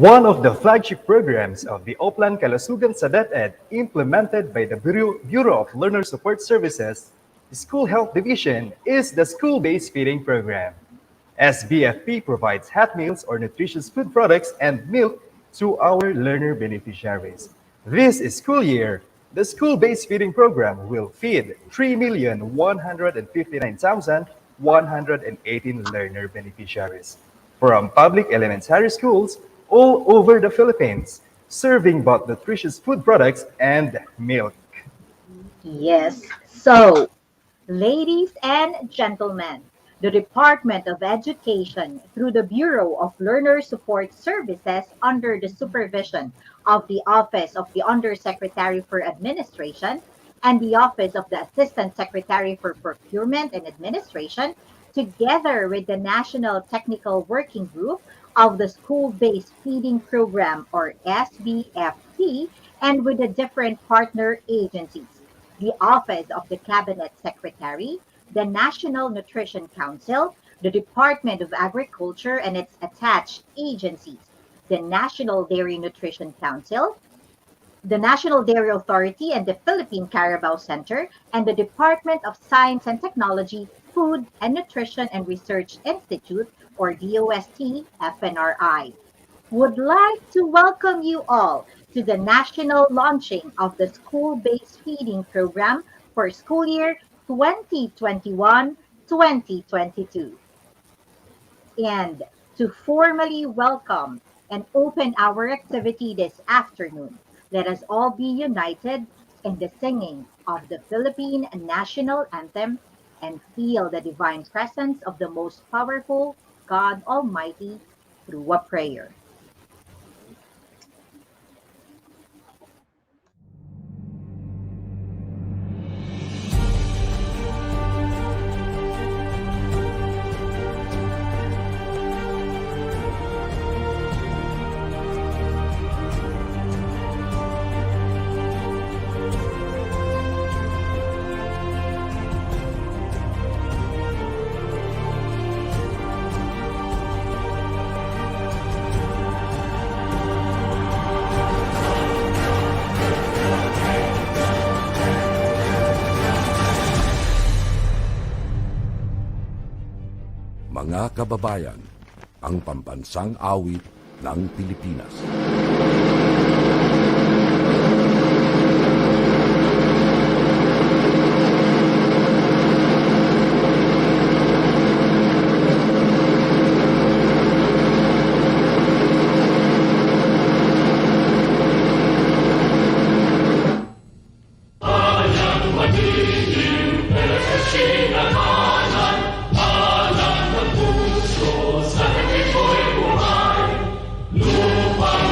One of the flagship programs of the Oplan Kalusugan sa DepEd implemented by the Bureau of Learner Support Services, School Health Division, is the School-Based Feeding Program. SBFP provides hot meals or nutritious food products and milk to our learner beneficiaries. This school year, the School-Based Feeding Program will feed 3,159,118 learner beneficiaries from public elementary schools all over the Philippines, serving both nutritious food products and milk. Yes. So, ladies and gentlemen, the Department of Education, through the Bureau of Learner Support Services under the supervision of the Office of the Undersecretary for Administration and the Office of the Assistant Secretary for Procurement and Administration, together with the National Technical Working Group of the School-Based Feeding Program, or SBFP, and with the different partner agencies, the Office of the Cabinet Secretary, the National Nutrition Council, the Department of Agriculture and its attached agencies, the National Dairy Nutrition Council, the National Dairy Authority and the Philippine Carabao Center, and the Department of Science and Technology, Food and Nutrition and Research Institute, or DOST FNRI. Would like to welcome you all to the national launching of the School-Based Feeding Program for school year 2021-2022. And to formally welcome and open our activity this afternoon, let us all be united in the singing of the Philippine National Anthem and feel the divine presence of the most powerful God Almighty through a prayer. Mga kababayan, ang pambansang awit ng Pilipinas. Lupang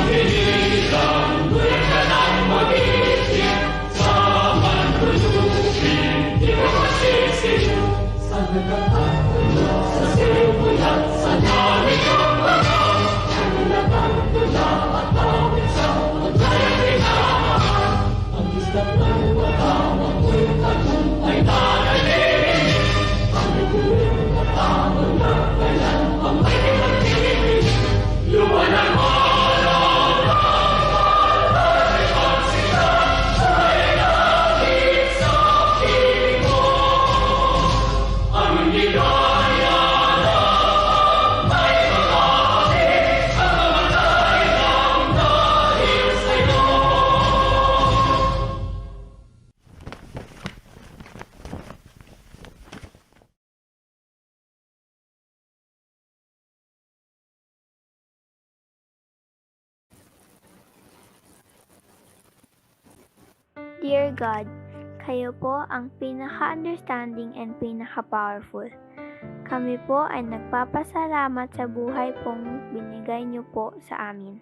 Dear God, kayo po ang pinaka-understanding and pinaka-powerful. Kami po ay nagpapasalamat sa buhay pong binigay niyo po sa amin.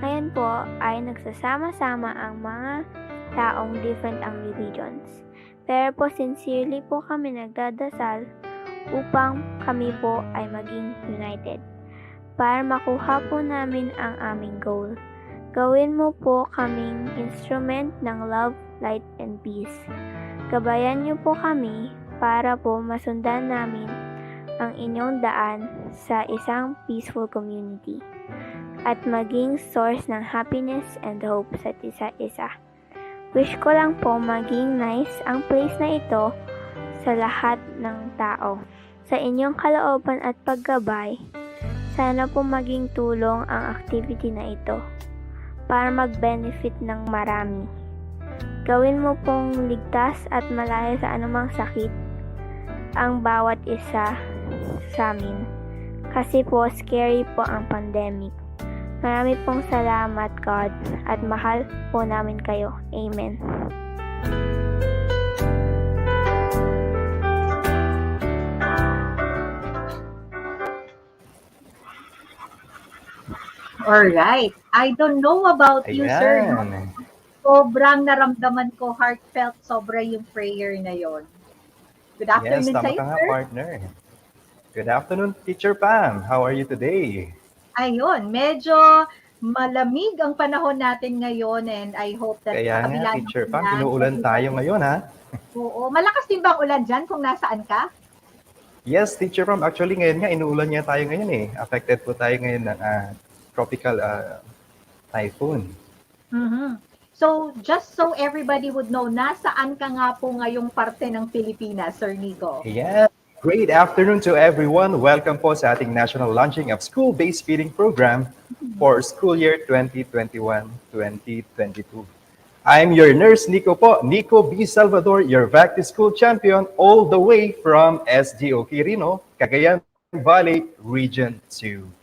Ngayon po ay nagsasama-sama ang mga taong different ang religions. Pero po sincerely po kami nagdadasal upang kami po ay maging united para makuha po namin ang aming goal. Gawin mo po kaming instrument ng love, light, and peace. Gabayan niyo po kami para po masundan namin ang inyong daan sa isang peaceful community at maging source ng happiness and hope sa isa't isa. Wish ko lang po maging nice ang place na ito sa lahat ng tao. Sa inyong kalooban at paggabay, sana po maging tulong ang activity na ito para mag-benefit ng marami. Gawin mo pong ligtas at malayo sa anumang sakit ang bawat isa sa amin. Kasi po scary po ang pandemic. Marami pong salamat, God, at mahal po namin kayo. Amen. Alright. I don't know about you, sir. Ayan. Sobrang naramdaman ko, heartfelt, sobra yung prayer na yon. Good Yes, afternoon tama sa'yo, ka nga, sir. partner. Good afternoon, Teacher Pam. How are you today? Ayun, medyo malamig ang panahon natin ngayon and I hope that Kaya sa nga, kabila ng Teacher Pam, ulan, inuulan tayo ngayon, ha? Oo, malakas din ba ang ulan dyan kung nasaan ka? Yes, Teacher Pam. Actually, ngayon nga, inuulan niya tayo ngayon, eh. Affected po tayo ngayon ng tropical typhoon. Mhm. So, just so everybody would know, nasaan ka nga po ngayong parte ng Pilipinas, Sir Nico? Yeah. Great afternoon to everyone. Welcome po sa ating national launching of school-based feeding program for school year 2021-2022. I'm your nurse, Nico po, Nico B. Salvador, your back to school champion all the way from SGO Quirino, Cagayan Valley, Region 2.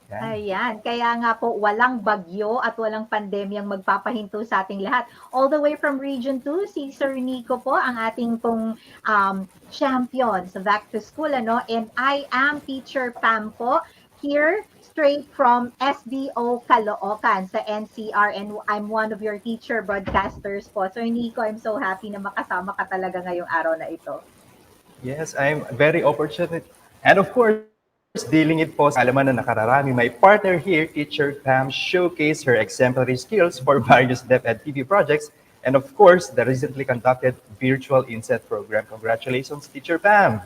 Yan. Ayan, kaya nga po walang bagyo at walang pandemyang magpapahinto sa ating lahat. All the way from Region 2, si Sir Nico po ang ating pong champion sa back to school, ano? And I am Teacher Pam po, here straight from SBO Caloocan sa NCR, and I'm one of your teacher broadcasters po. Sir Nico, I'm so happy na makasama ka talaga ngayong araw na ito. Yes, I'm very opportunate. And of course, dealing it po sa alaman na nakararami, my partner here, Teacher Pam, showcased her exemplary skills for various DepEd TV projects, and of course, the recently conducted virtual inset program. Congratulations, Teacher Pam!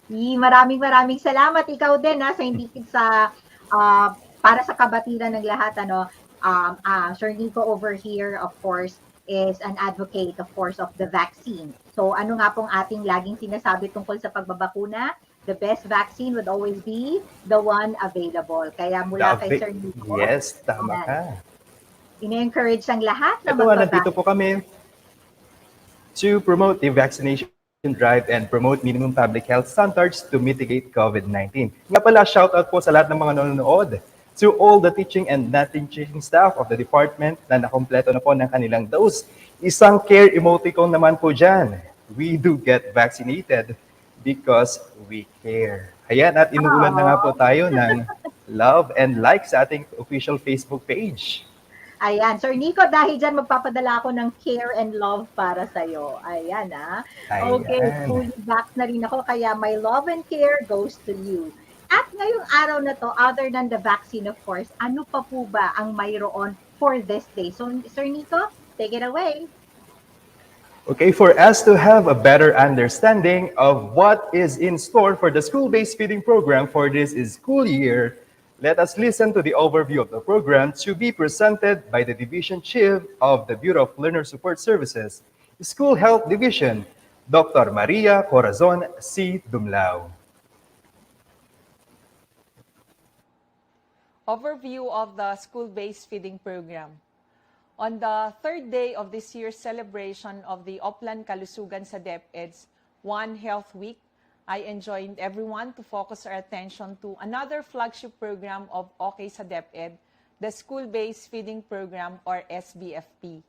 Maraming salamat. Ikaw din sa hindi sa para sa kabatiran ng lahat, ano, Sir Nico over here, of course, is an advocate, of course, of the vaccine. So ano nga pong ating laging sinasabi tungkol sa pagbabakuna? The best vaccine would always be the one available. Kaya mula kay Sir Nico. Yes, tama ka. Ina-encourage ang lahat na Ito, nandito po kami to promote the vaccination drive and promote minimum public health standards to mitigate COVID-19. Nga pala, shout out po sa lahat ng mga nanonood, to all the teaching and non-teaching staff of the department na nakompleto na po ng kanilang dose. Isang care emoticon naman po dyan. We do get vaccinated because we care. Ayan, at inuulan na nga po tayo ng love and like sa ating official Facebook page. Ayan, Sir Nico, dahil dyan magpapadala ako ng care and love para sa'yo. Ayan, Okay, fully vax na rin ako, kaya my love and care goes to you. At ngayong araw na to, other than the vaccine, of course, ano pa po ba ang mayroon for this day? So, Sir Nico, take it away. Okay, for us to have a better understanding of what is in store for the school-based feeding program for this school year, let us listen to the overview of the program to be presented by the Division Chief of the Bureau of Learner Support Services, School Health Division, Dr. Maria Corazon C. Dumlao. Overview of the school-based feeding program. On the third day of this year's celebration of the Oplan Kalusugan sa DepEd's One Health Week, I enjoined everyone to focus our attention to another flagship program of OK sa DepEd, the School-Based Feeding Program or SBFP.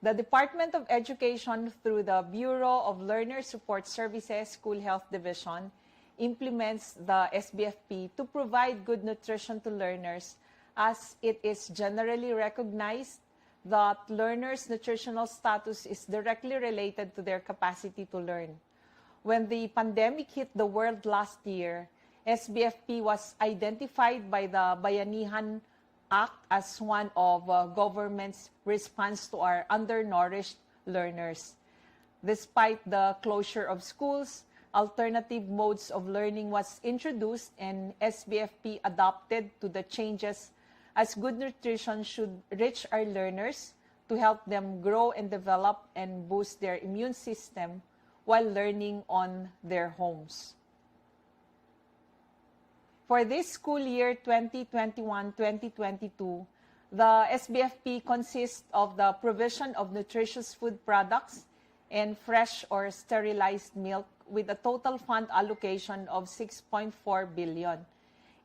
The Department of Education, through the Bureau of Learner Support Services School Health Division, implements the SBFP to provide good nutrition to learners, as it is generally recognized that learners' nutritional status is directly related to their capacity to learn. When the pandemic hit the world last year, SBFP was identified by the Bayanihan Act as one of government's response to our undernourished learners. Despite the closure of schools, alternative modes of learning was introduced and SBFP adapted to the changes, as good nutrition should reach our learners to help them grow and develop and boost their immune system while learning on their homes. For this school year 2021-2022, the SBFP consists of the provision of nutritious food products and fresh or sterilized milk with a total fund allocation of 6.4 billion.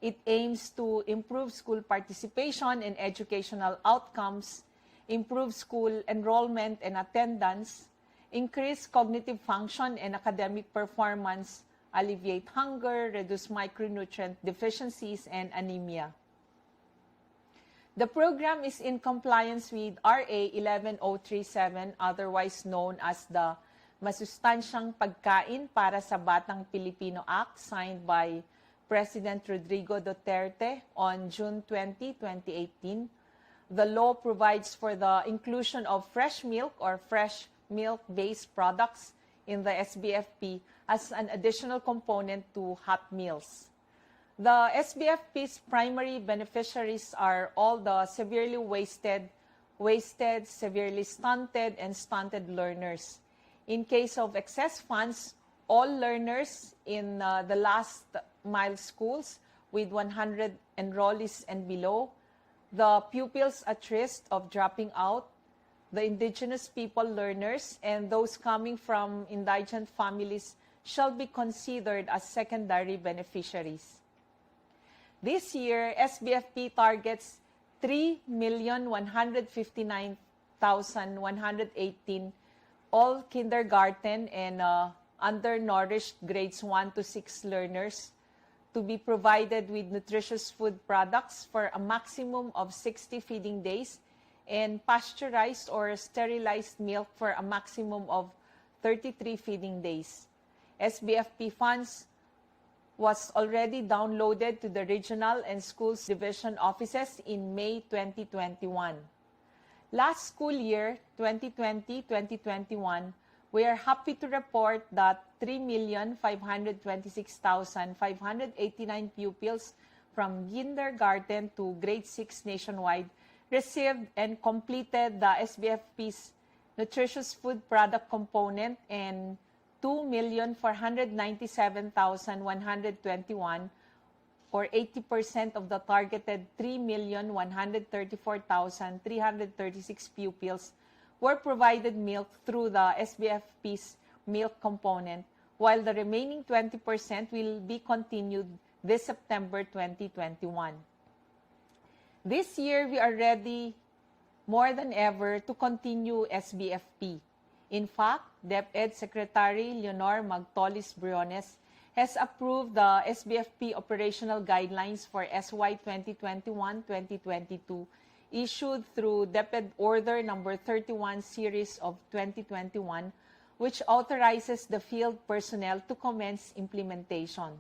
It aims to improve school participation and educational outcomes, improve school enrollment and attendance, increase cognitive function and academic performance, alleviate hunger, reduce micronutrient deficiencies, and anemia. The program is in compliance with RA 11037, otherwise known as the Masustansyang Pagkain para sa Batang Pilipino Act, signed by President Rodrigo Duterte on June 20, 2018. The law provides for the inclusion of fresh milk or fresh milk-based products in the SBFP as an additional component to hot meals. The SBFP's primary beneficiaries are all the severely wasted, severely stunted, and stunted learners. In case of excess funds, all learners in the last mile schools with 100 enrollees and below, the pupils at risk of dropping out, the indigenous people learners, and those coming from indigent families shall be considered as secondary beneficiaries. This year, SBFP targets 3,159,118 all kindergarten and undernourished grades 1 to 6 learners to be provided with nutritious food products for a maximum of 60 feeding days and pasteurized or sterilized milk for a maximum of 33 feeding days. SBFP funds was already downloaded to the regional and schools division offices in May 2021. Last school year, 2020-2021, we are happy to report that 3,526,589 pupils from kindergarten to grade 6 nationwide received and completed the SBFP's nutritious food product component, and 2,497,121 or 80% of the targeted 3,134,336 pupils were provided milk through the SBFP's milk component, while the remaining 20% will be continued this September 2021. This year, we are ready more than ever to continue SBFP. In fact, DepEd Secretary Leonor Magtolis Briones has approved the SBFP operational guidelines for SY 2021-2022 issued through DepEd Order Number 31 Series of 2021, which authorizes the field personnel to commence implementation.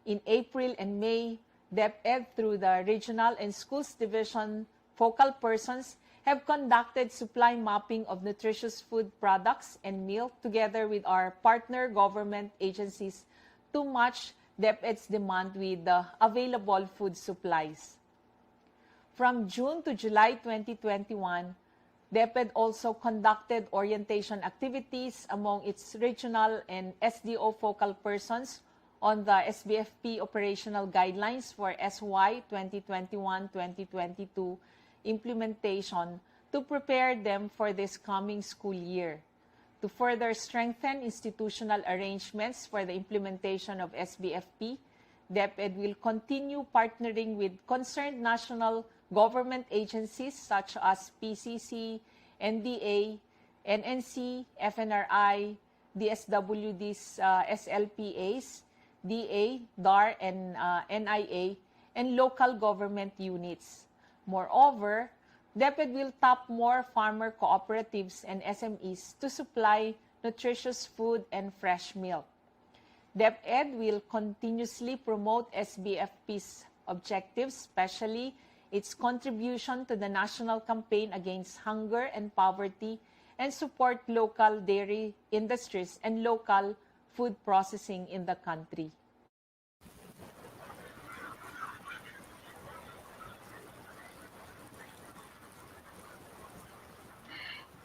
In April and May, DepEd, through the Regional and Schools Division focal persons, have conducted supply mapping of nutritious food products and milk together with our partner government agencies to match DepEd's demand with the available food supplies. From June to July 2021, DepEd also conducted orientation activities among its regional and SDO focal persons on the SBFP operational guidelines for SY 2021-2022 implementation to prepare them for this coming school year. To further strengthen institutional arrangements for the implementation of SBFP, DepEd will continue partnering with concerned national government agencies such as PCC, NDA, NNC, FNRI, DSWD's SLPAs, DA, DAR, and NIA, and local government units. Moreover, DepEd will tap more farmer cooperatives and SMEs to supply nutritious food and fresh milk. DepEd will continuously promote SBFP's objectives, especially its contribution to the national campaign against hunger and poverty, and support local dairy industries and local food processing in the country.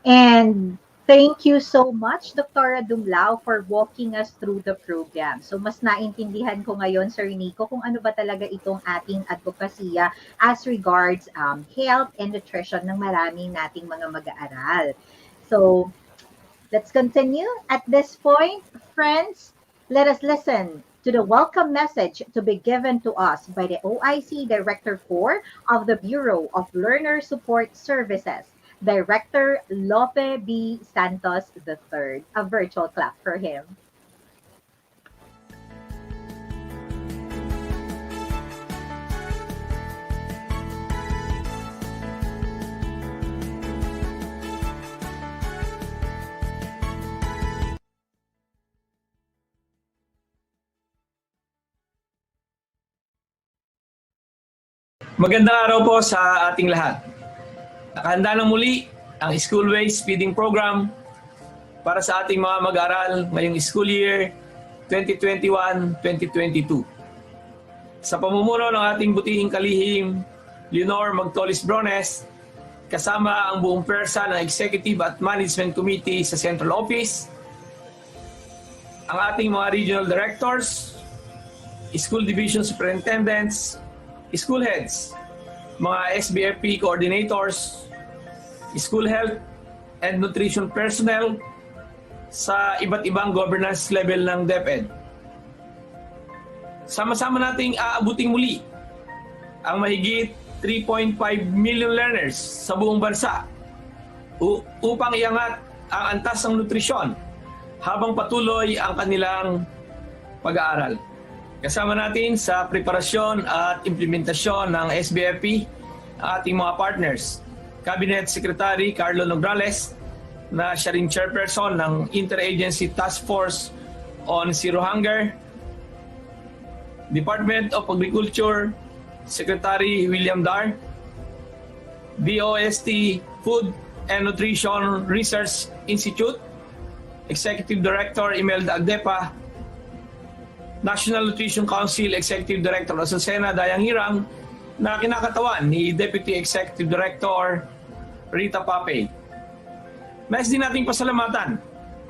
And thank you so much, Dr. Dumlao, for walking us through the program. So mas naintindihan ko ngayon, Sir Nico, kung ano ba talaga itong ating advokasya as regards health and nutrition ng maraming nating mga mag-aaral. So let's continue. At this point, friends, let us listen to the welcome message to be given to us by the OIC Director 4 of the Bureau of Learner Support Services, Director Lope B. Santos III. A virtual clap for him. Magandang araw po sa ating lahat. Nakahanda na muli ang School-Based Feeding Program para sa ating mga mag-aaral ngayong school year 2021-2022. Sa pamumuno ng ating butihing kalihim, Leonor Magtolis-Brones, kasama ang buong pwersa ng Executive at Management Committee sa Central Office, ang ating mga Regional Directors, School Division Superintendents, School Heads, mga SBFP Coordinators, School Health and Nutrition Personnel sa iba't ibang governance level ng DepEd. Sama-sama nating aabuting muli ang mahigit 3.5 million learners sa buong bansa upang iangat ang antas ng nutrisyon habang patuloy ang kanilang pag-aaral. Kasama natin sa preparasyon at implementasyon ng SBFP ang ating mga partners, Cabinet Secretary Carlo Nograles, na siya rin chairperson ng Interagency Task Force on Zero Hunger, Department of Agriculture, Secretary William Dar, DOST Food and Nutrition Research Institute, Executive Director Imelda Agdepa, National Nutrition Council Executive Director Azucena Dayang-Hirang, na kinakatawan ni Deputy Executive Director Rita Pape. Nais din nating pasalamatan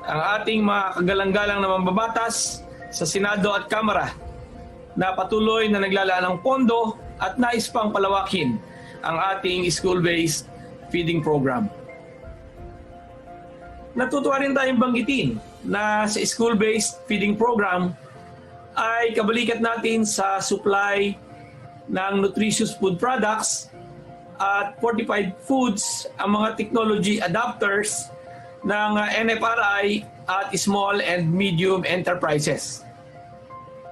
ang ating mga kagalang-galang na mambabatas sa Senado at Kamara na patuloy na naglalaan ng pondo at nais pang palawakin ang ating school-based feeding program. Natutuwa rin tayong banggitin na sa school-based feeding program ay kabalikat natin sa supply ng nutritious food products at fortified foods ang mga technology adapters ng NFRI at small and medium enterprises.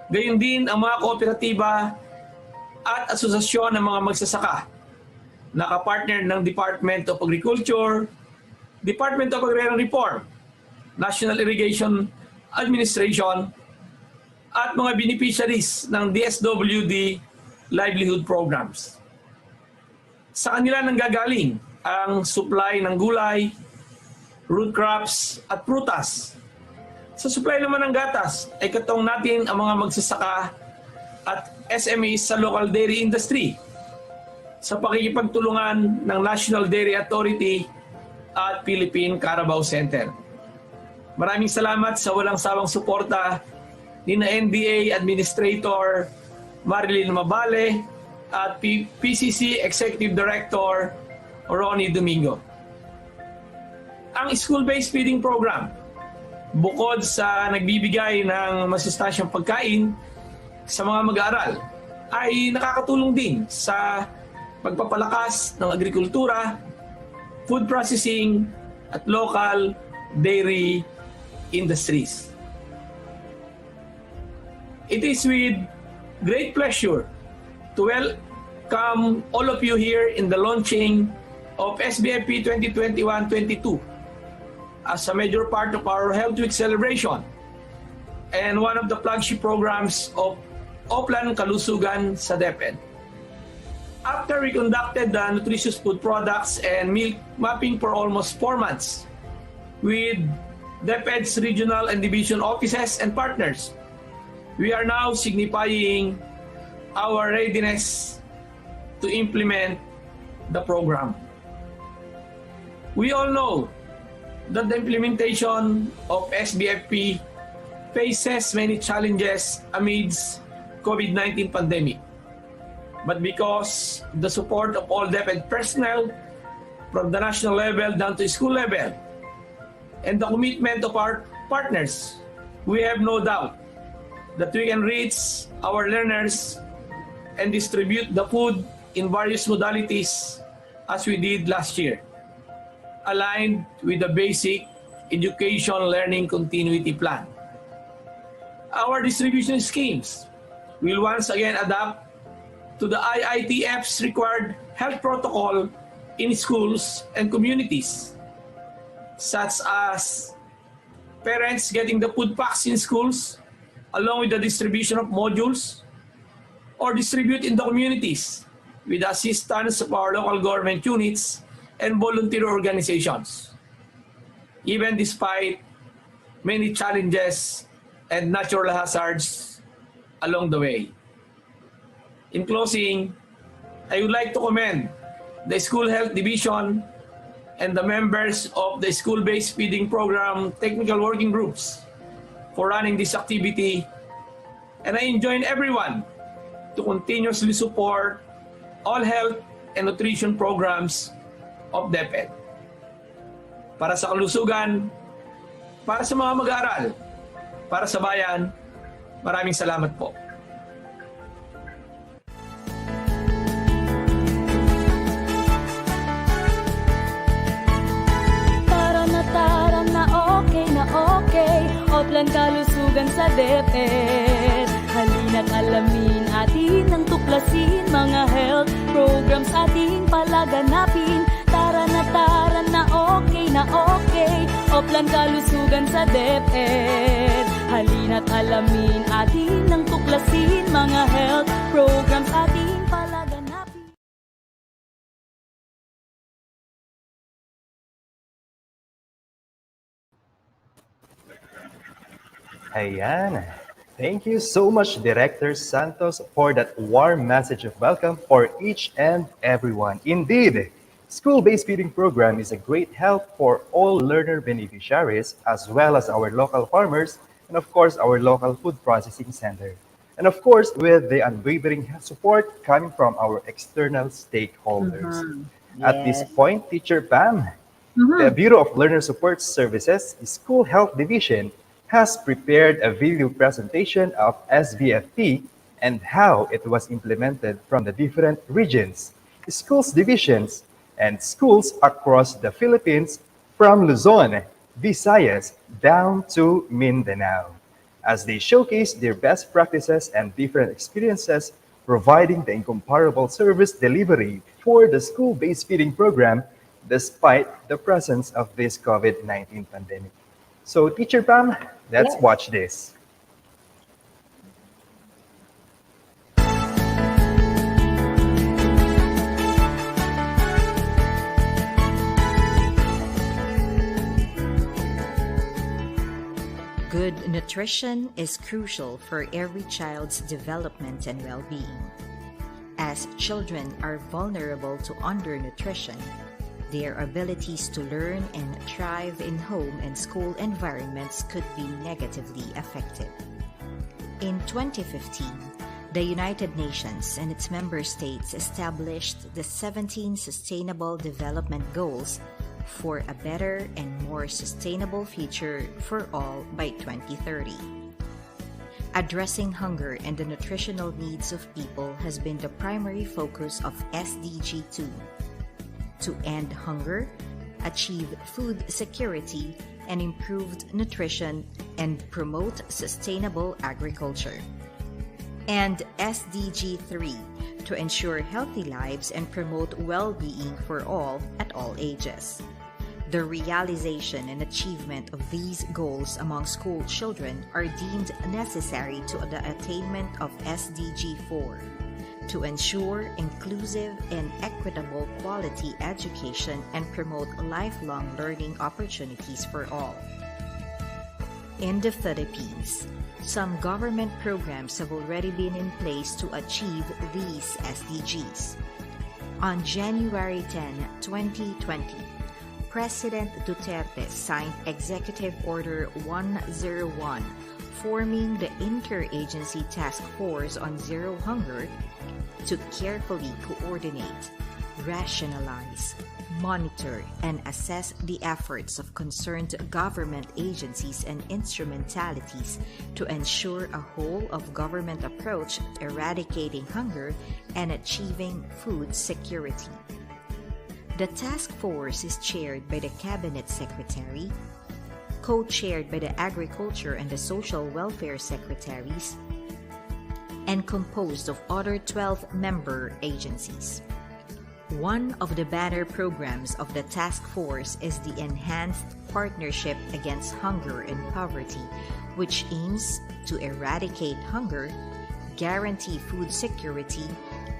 Gayon din ang mga kooperatiba at asosasyon ng mga magsasaka na kapartner ng Department of Agriculture, Department of Agrarian Reform, National Irrigation Administration, at mga beneficiaries ng DSWD livelihood programs. Sa kanila nanggagaling ang supply ng gulay, root crops at prutas. Sa supply naman ng gatas ay katong natin ang mga magsasaka at SMEs sa local dairy industry sa pakikipagtulungan ng National Dairy Authority at Philippine Carabao Center. Maraming salamat sa walang sawang suporta ni na NDA Administrator Marilyn Mabale at PCC Executive Director Ronnie Domingo. Ang school-based feeding program, bukod sa nagbibigay ng masustansyang pagkain sa mga mag-aaral, ay nakakatulong din sa pagpapalakas ng agrikultura, food processing, at local dairy industries. It is with great pleasure to welcome all of you here in the launching of SBFP 2021-22 as a major part of our Health Week celebration and one of the flagship programs of Oplan Kalusugan sa DepEd. After we conducted the nutritious food products and milk mapping for almost 4 months with DepEd's regional and division offices and partners, we are now signifying our readiness to implement the program. We all know that the implementation of SBFP faces many challenges amidst COVID-19 pandemic. But because the support of all DepEd personnel from the national level down to school level and the commitment of our partners, we have no doubt that we can reach our learners and distribute the food in various modalities as we did last year, aligned with the basic education learning continuity plan. Our distribution schemes will once again adapt to the IITF's required health protocol in schools and communities, such as parents getting the food packs in schools along with the distribution of modules, or distribute in the communities with the assistance of our local government units and volunteer organizations, even despite many challenges and natural hazards along the way. In closing, I would like to commend the School Health Division and the members of the School-Based Feeding Program Technical Working Groups for running this activity, and I enjoin everyone to continuously support all health and nutrition programs of DepEd. Para sa kalusugan, para sa mga mag-aaral, para sa bayan, maraming salamat po. Oplan kalusugan sa DepEd. Halina't alamin atin ang tuklasin, mga health programs ating palaganapin. Tara na okay na okay. Oplan kalusugan sa DepEd. Halina't alamin atin ang tuklasin, mga health programs ating palaganapin. Ayan. Thank you so much, Director Santos, for that warm message of welcome for each and everyone. Indeed, school-based feeding program is a great help for all learner beneficiaries, as well as our local farmers, and of course, our local food processing center. And of course, with the unwavering support coming from our external stakeholders. At this point, Teacher Pam, the Bureau of Learner Support Services School Health Division has prepared a video presentation of SBFP and how it was implemented from the different regions, schools divisions, and schools across the Philippines from Luzon, Visayas, down to Mindanao, as they showcase their best practices and different experiences, providing the incomparable service delivery for the school-based feeding program despite the presence of this COVID-19 pandemic. So, Teacher Pam, let's watch this. Good nutrition is crucial for every child's development and well-being. As children are vulnerable to undernutrition, their abilities to learn and thrive in home and school environments could be negatively affected. In 2015, the United Nations and its member states established the 17 Sustainable Development Goals for a better and more sustainable future for all by 2030. Addressing hunger and the nutritional needs of people has been the primary focus of SDG 2. To end hunger, achieve food security and improved nutrition, and promote sustainable agriculture. And SDG 3, to ensure healthy lives and promote well-being for all at all ages. The realization and achievement of these goals among school children are deemed necessary to the attainment of SDG 4, to ensure inclusive and equitable quality education and promote lifelong learning opportunities for all. In the Philippines, some government programs have already been in place to achieve these SDGs. On January 10, 2020, President Duterte signed Executive Order 101, forming the Interagency Task Force on Zero Hunger to carefully coordinate, rationalize, monitor, and assess the efforts of concerned government agencies and instrumentalities to ensure a whole-of-government approach to eradicating hunger and achieving food security. The task force is chaired by the Cabinet Secretary, co-chaired by the Agriculture and the Social Welfare Secretaries, and composed of other 12 member agencies. One of the banner programs of the task force is the Enhanced Partnership Against Hunger and Poverty, which aims to eradicate hunger, guarantee food security,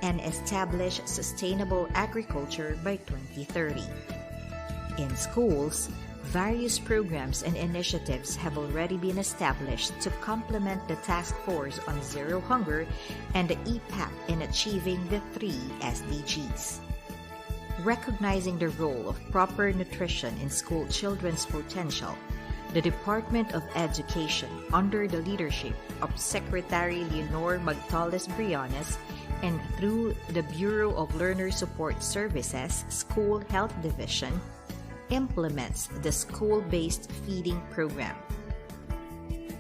and establish sustainable agriculture by 2030. In schools, various programs and initiatives have already been established to complement the Task Force on Zero Hunger and the EPAP in achieving the 3 SDGs. Recognizing the role of proper nutrition in school children's potential, the Department of Education, under the leadership of Secretary Leonor Magtales-Briones and through the Bureau of Learner Support Services School Health Division, implements the school-based feeding program.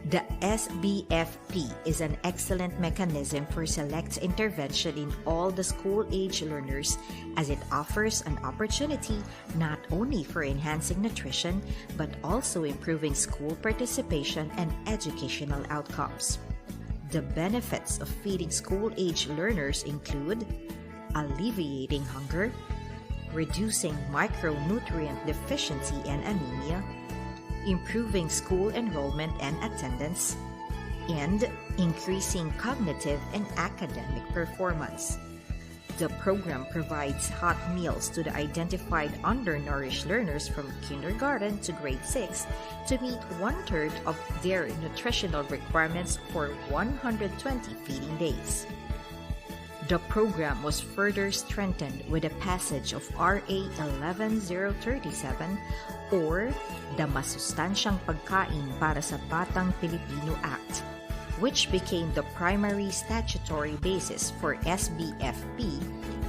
The SBFP is an excellent mechanism for select intervention in all the school-age learners, as it offers an opportunity not only for enhancing nutrition but also improving school participation and educational outcomes. The benefits of feeding school-age learners include alleviating hunger, reducing micronutrient deficiency and anemia, improving school enrollment and attendance, and increasing cognitive and academic performance. The program provides hot meals to the identified undernourished learners from kindergarten to grade 6 to meet 1/3 of their nutritional requirements for 120 feeding days. The program was further strengthened with the passage of RA 11037 or the Masustansyang Pagkain para sa Batang Pilipino Act, which became the primary statutory basis for SBFP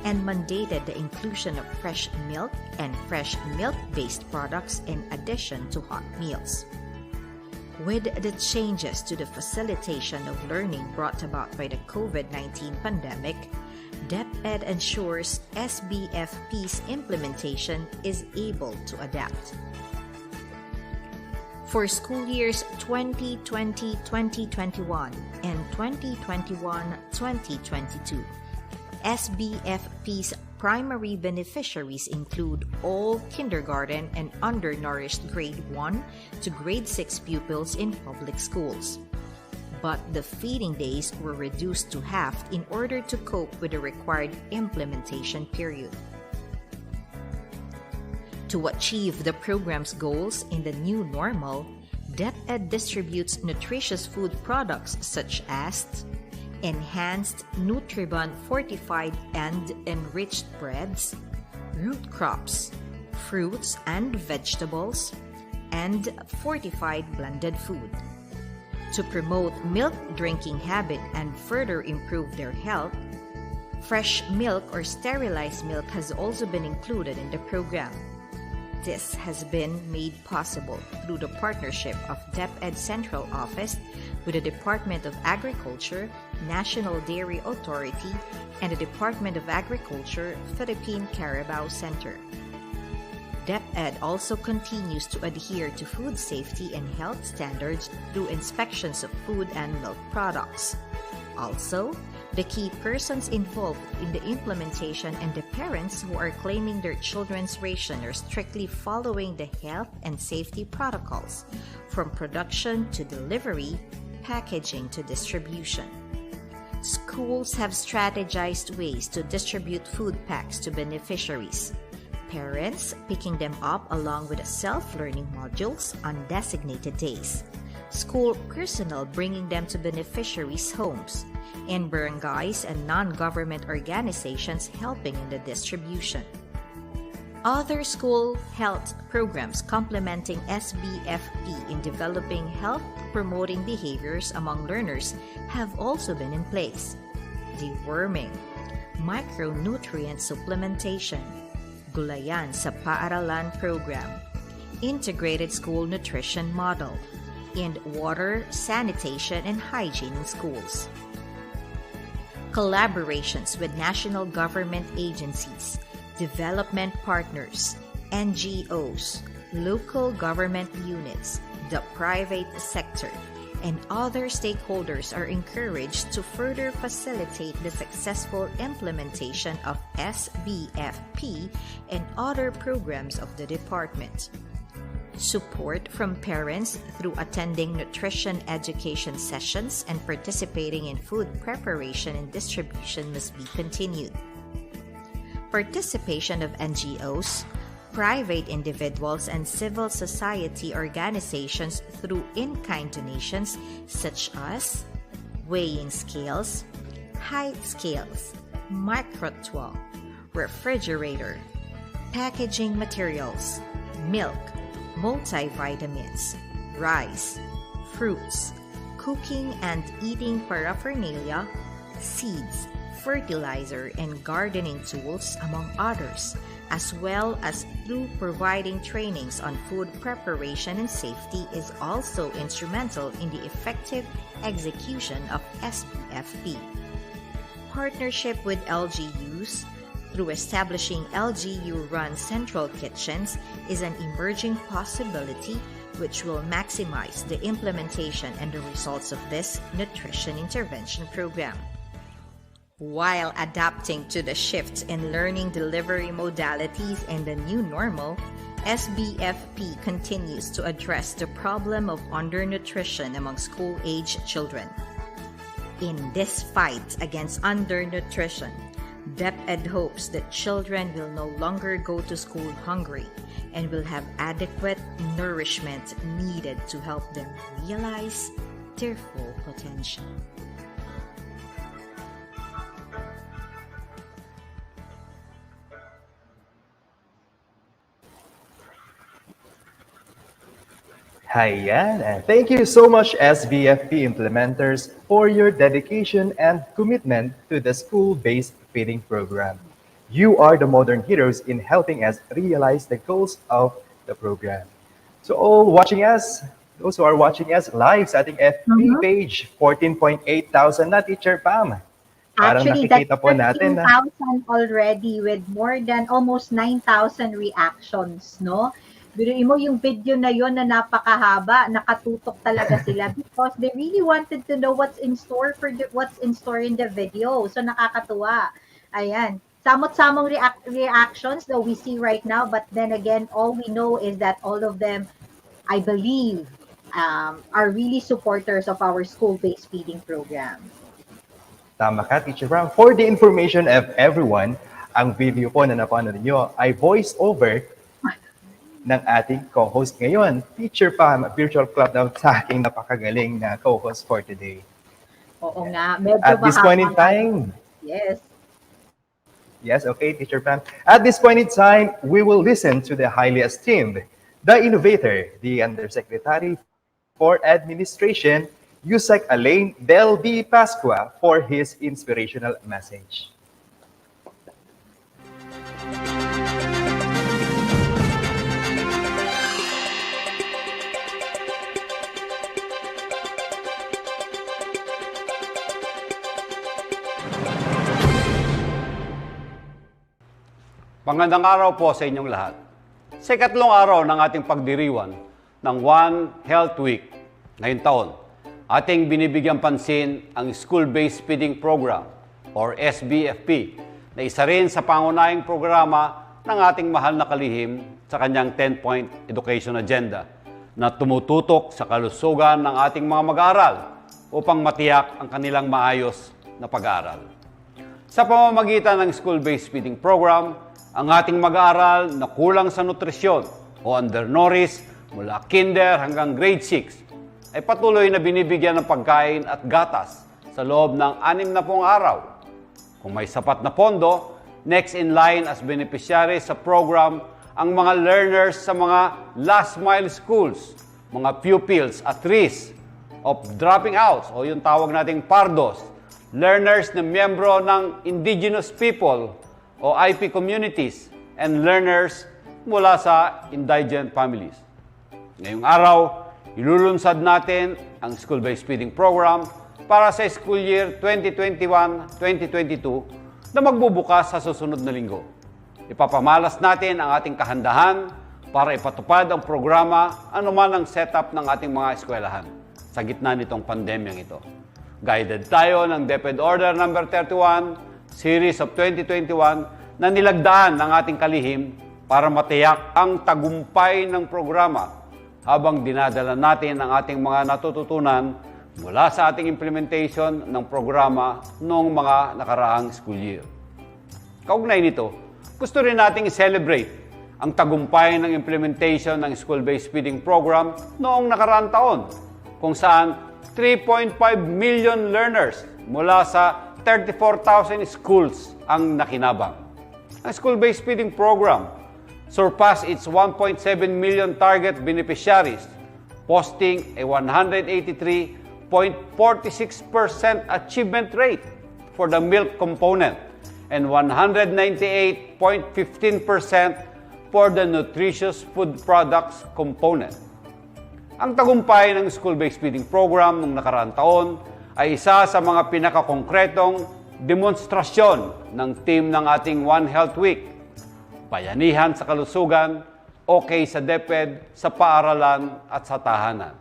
and mandated the inclusion of fresh milk and fresh milk-based products in addition to hot meals. With the changes to the facilitation of learning brought about by the COVID-19 pandemic, DepEd ensures SBFP's implementation is able to adapt. For school years 2020-2021 and 2021-2022, SBFP's primary beneficiaries include all kindergarten and undernourished grade 1 to grade 6 pupils in public schools. But the feeding days were reduced to half in order to cope with the required implementation period. To achieve the program's goals in the new normal, DepEd distributes nutritious food products such as enhanced Nutribun fortified and enriched breads, root crops, fruits and vegetables, and fortified blended food. To promote milk drinking habit and further improve their health, fresh milk or sterilized milk has also been included in the program. This has been made possible through the partnership of DepEd Central Office with the Department of Agriculture, National Dairy Authority, and the Department of Agriculture Philippine Carabao Center. DepEd also continues to adhere to food safety and health standards through inspections of food and milk products. Also, the key persons involved in the implementation and the parents who are claiming their children's ration are strictly following the health and safety protocols, from production to delivery, packaging to distribution. Schools have strategized ways to distribute food packs to beneficiaries. Parents picking them up along with self-learning modules on designated days. School personnel bringing them to beneficiaries' homes, and barangays and non-government organizations helping in the distribution. Other school health programs complementing SBFP in developing health-promoting behaviors among learners have also been in place. Deworming, micronutrient supplementation, gulayan sa paaralan program, integrated school nutrition model, and water, sanitation, and hygiene in schools. Collaborations with national government agencies, development partners, NGOs, local government units, the private sector, and other stakeholders are encouraged to further facilitate the successful implementation of SBFP and other programs of the department. Support from parents through attending nutrition education sessions and participating in food preparation and distribution must be continued. Participation of NGOs, private individuals, and civil society organizations through in-kind donations such as weighing scales, height scales, microtwal, refrigerator, packaging materials, milk, multivitamins, rice, fruits, cooking and eating paraphernalia, seeds, fertilizer, and gardening tools, among others, as well as through providing trainings on food preparation and safety is also instrumental in the effective execution of SBFP. Partnership with LGUs through establishing LGU-run central kitchens is an emerging possibility which will maximize the implementation and the results of this nutrition intervention program. While adapting to the shifts in learning delivery modalities and the new normal, SBFP continues to address the problem of undernutrition among school-age children. In this fight against undernutrition, DepEd hopes that children will no longer go to school hungry and will have adequate nourishment needed to help them realize their full potential. Ayan, and thank you so much SBFP implementers for your dedication and commitment to the school-based feeding program. You are the modern heroes in helping us realize the goals of the program. So all watching us, those who are watching us live sa ating FB page, 14.8 thousand na, Teacher Pam. Parang Actually, nakikita that's po natin na 13,000 already with more than almost 9,000 reactions, no? Biruin mo yung video na yon na napakahaba, nakatutok talaga sila because they really wanted to know what's in store in the video. So nakakatuwa. Ayan. Samot-samong reactions that we see right now, but then again, all we know is that all of them, I believe, are really supporters of our school-based feeding program. Tama ka, Teacher Pam. For the information of everyone, ang video po na napanood niyo ay voice over ng ating co-host ngayon, Teacher Pam, virtual club na sa aking napakagaling na co-host for today. Oo nga, medyo At this point in time, yes. yes, okay, Teacher Pam. At this point in time, we will listen to the highly esteemed, the innovator, the Undersecretary for Administration, Yusek Alain Del B. Pascua, for his inspirational message. Magandang araw po sa inyong lahat. Sa ikatlong araw ng ating pagdiriwang ng One Health Week ngayong taon, ating binibigyan pansin ang School-Based Feeding Program or SBFP na isa rin sa pangunahing programa ng ating mahal na kalihim sa kanyang 10-point education agenda na tumututok sa kalusugan ng ating mga mag-aaral upang matiyak ang kanilang maayos na pag-aaral. Sa pamamagitan ng School-Based Feeding Program, ang ating mag-aaral na kulang sa nutrisyon o undernourished mula kinder hanggang grade 6 ay patuloy na binibigyan ng pagkain at gatas sa loob ng 60 araw. Kung may sapat na pondo, next in line as beneficiary sa program ang mga learners sa mga last mile schools, mga pupils at risk of dropping out o yung tawag nating pardos, learners na miyembro ng indigenous people o IP communities, and learners mula sa indigent families. Ngayong araw, ilulunsad natin ang School-Based Feeding Program para sa school year 2021-2022 na magbubukas sa susunod na linggo. Ipapamalas natin ang ating kahandahan para ipatupad ang programa anuman ang setup ng ating mga eskwelahan sa gitna nitong pandemyang ito. Guided tayo ng DepEd Order No. 31, Series of 2021 na nilagdaan ng ating kalihim para matiyak ang tagumpay ng programa habang dinadala natin ang ating mga natututunan mula sa ating implementation ng programa noong mga nakaraang school year. Kaugnay nito, gusto rin nating i-celebrate ang tagumpay ng implementation ng School-Based Feeding Program noong nakaraang taon, kung saan 3.5 million learners mula sa 34,000 schools ang nakinabang. Ang School-Based Feeding Program surpassed its 1.7 million target beneficiaries, posting a 183.46% achievement rate for the milk component and 198.15% for the nutritious food products component. Ang tagumpay ng School-Based Feeding Program noong nakaraang taon ay isa sa mga pinakakongkretong demonstrasyon ng team ng ating One Health Week. Bayanihan sa kalusugan, okay sa DepEd, sa paaralan at sa tahanan.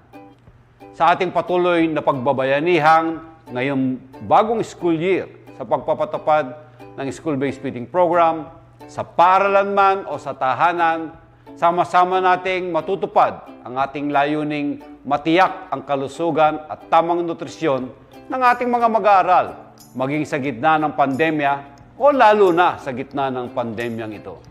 Sa ating patuloy na pagbabayanihan ngayong bagong school year sa pagpapatupad ng School-Based Feeding Program, sa paaralan man o sa tahanan, sama-sama nating matutupad ang ating layuning matiyak ang kalusugan at tamang nutrisyon ng ating mga mag-aaral, maging sa gitna ng pandemya o lalo na sa gitna ng pandemyang ito.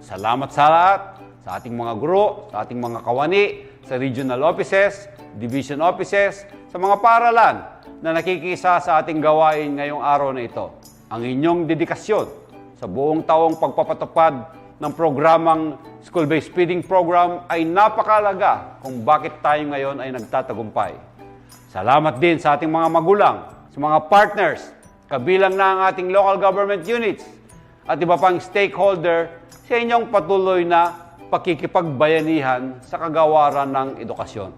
Salamat sa lahat, sa ating mga guro, sa ating mga kawani, sa regional offices, division offices, sa mga paaralan na nakikisa sa ating gawain ngayong araw na ito. Ang inyong dedikasyon sa buong taong pagpapatupad ng programang School-Based Feeding Program ay napakalaga kung bakit tayo ngayon ay nagtatagumpay. Salamat din sa ating mga magulang, sa mga partners, kabilang na ang ating local government units at iba pang stakeholder sa inyong patuloy na pakikipagbayanihan sa kagawaran ng edukasyon.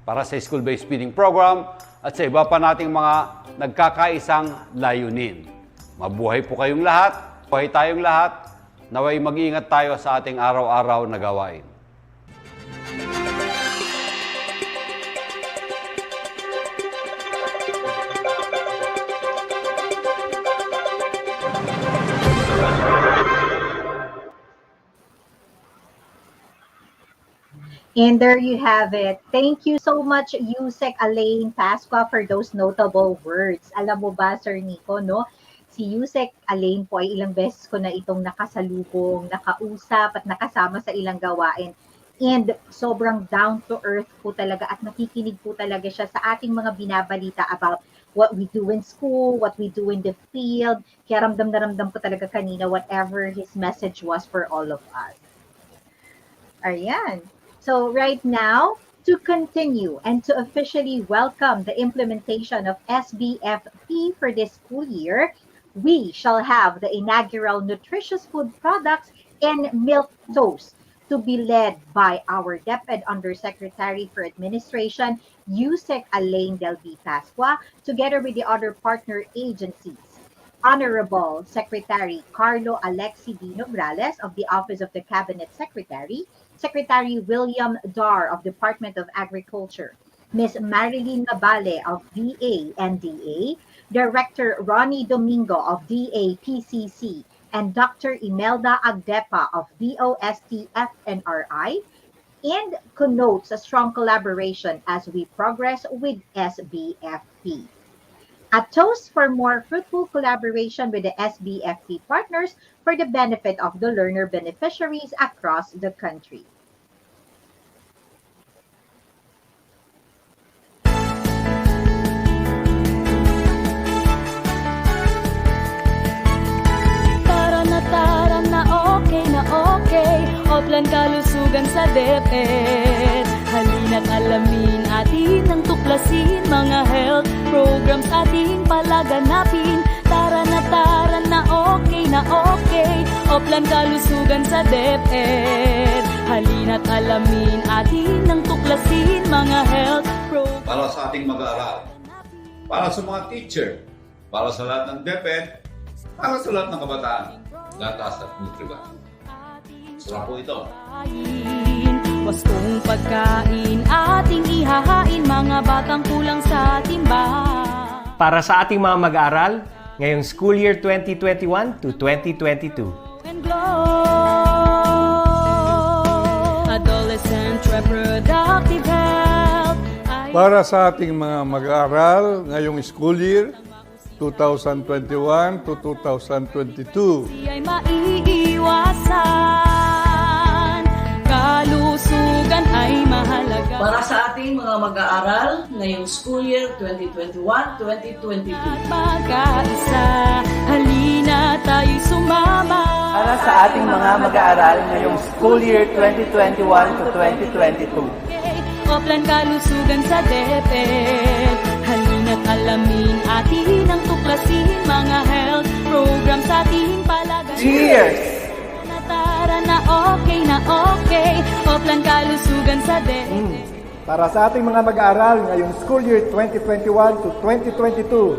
Para sa School-Based Feeding Program at sa iba pa nating mga nagkakaisang layunin. Mabuhay po kayong lahat, buhay tayong lahat, naway mag-iingat tayo sa ating araw-araw na gawain. And there you have it. Thank you so much, Yusek Alain Pasqua, for those notable words. Alam mo ba, Sir Nico, no? Si Yusek Alain po ay ilang beses ko na itong nakasalubong, nakausap at nakasama sa ilang gawain. And sobrang down to earth po talaga at nakikinig po talaga siya sa ating mga binabalita about what we do in school, what we do in the field. Kaya ramdam na ramdam ko talaga kanina whatever his message was for all of us. Ayan. So right now, to continue and to officially welcome the implementation of SBFP for this school year, we shall have the inaugural nutritious food products and milk toast to be led by our DepEd Undersecretary for Administration, Yusek Alain Del B. Pasqua, together with the other partner agencies. Honorable Secretary Carlo Alexi D. Nograles of the Office of the Cabinet Secretary, Secretary William Dar of Department of Agriculture, Ms. Marilyn Nabale of DA, Director Ronnie Domingo of DAPCC, and Dr. Imelda Agdepa of DOST FNRI, and connotes a strong collaboration as we progress with SBFP. A toast for more fruitful collaboration with the SBFP partners for the benefit of the learner beneficiaries across the country. Tara na okay, Oplan kalusugan sa DepEd. Halina't alamin atin ang tuklasin, mga health programs ating palaganapin. Tara na okay, Oplan kalusugan sa DepEd. Halina't alamin atin ang tuklasin, mga health programs. Para sa ating mag-aaral, para sa mga teacher, para sa lahat ng DepEd, para sa lahat ng kabataan, gatas at nutriba. Sarap po ito. Wastong pagkain ating ihahain, mga batang kulang sa timbangan. Para sa ating mga mag-aaral, ngayong school year 2021 to 2022. And glow. Adolescent reproductive health. Para sa ating mga mag-aaral ngayong school year 2021 to 2022. Ay maiiwasan, kalusugan ay mahalaga. Para sa ating mga mag-aaral ngayong school year 2021-2022. At magkaisa, halina tayo'y sumama. Para sa ating mga mag-aaral ngayong school year 2021 to 2022. Oplan kalusugan sa DepEd. Halina't alamin atin ang tuklasin, mga health programs ating palagan. Cheers! Tara na okay, Oplan kalusugan sa DepEd. Para sa ating mga mag-aaral ngayong school year 2021 to 2022.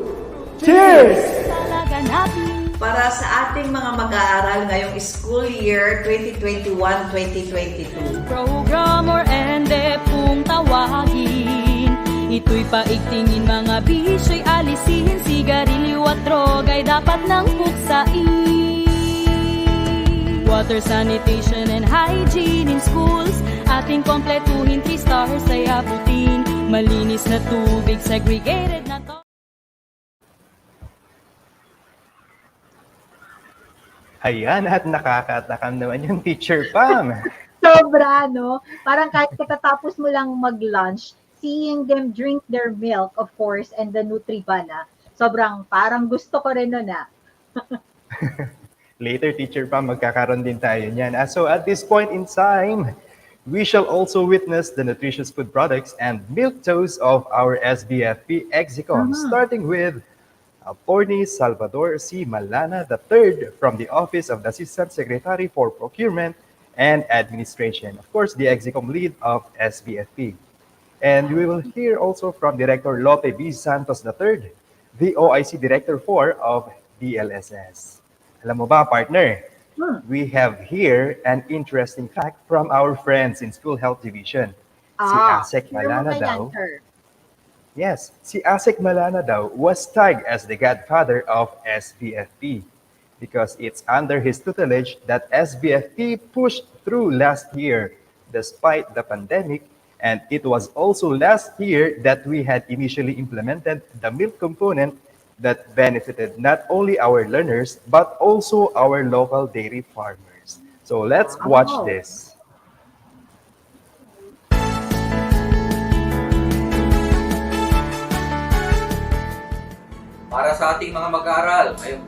Cheers! Palaganapin. Para sa ating mga mag-aaral ngayong school year 2021-2022. Program or ende kung tawagin. Ito'y paigtingin, mga bisyo'y alisin. Sigarilyo at droga'y dapat nang puksain. Water sanitation and hygiene in schools ating kompletuhin, 3 stars ay abutin. Malinis na tubig, segregated na to. Ayan, at nakakatakam naman yung Teacher Pam. Sobra, no? Parang kahit katatapos mo lang mag-lunch, seeing them drink their milk, of course, and the Nutribana, sobrang parang gusto ko rin nun, ah. Later, Teacher Pam, magkakaroon din tayo niyan. So at this point in time, we shall also witness the nutritious food products and milk toast of our SBFP Execom, starting with Attorney Salvador C. Malana III from the Office of the Assistant Secretary for Procurement and Administration, of course, the Execom lead of SBFP. And we will hear also from Director Lope B. Santos III, the OIC Director 4 of DLSS. Alam mo ba, partner, we have here an interesting fact from our friends in School Health Division. Si Asek Malana daw. Yes, si Asek Malana daw was tagged as the godfather of SBFP because it's under his tutelage that SBFP pushed through last year despite the pandemic, and it was also last year that we had initially implemented the milk component that benefited not only our learners but also our local dairy farmers. So let's watch this. Para sa ating mga mag-aaral ngayong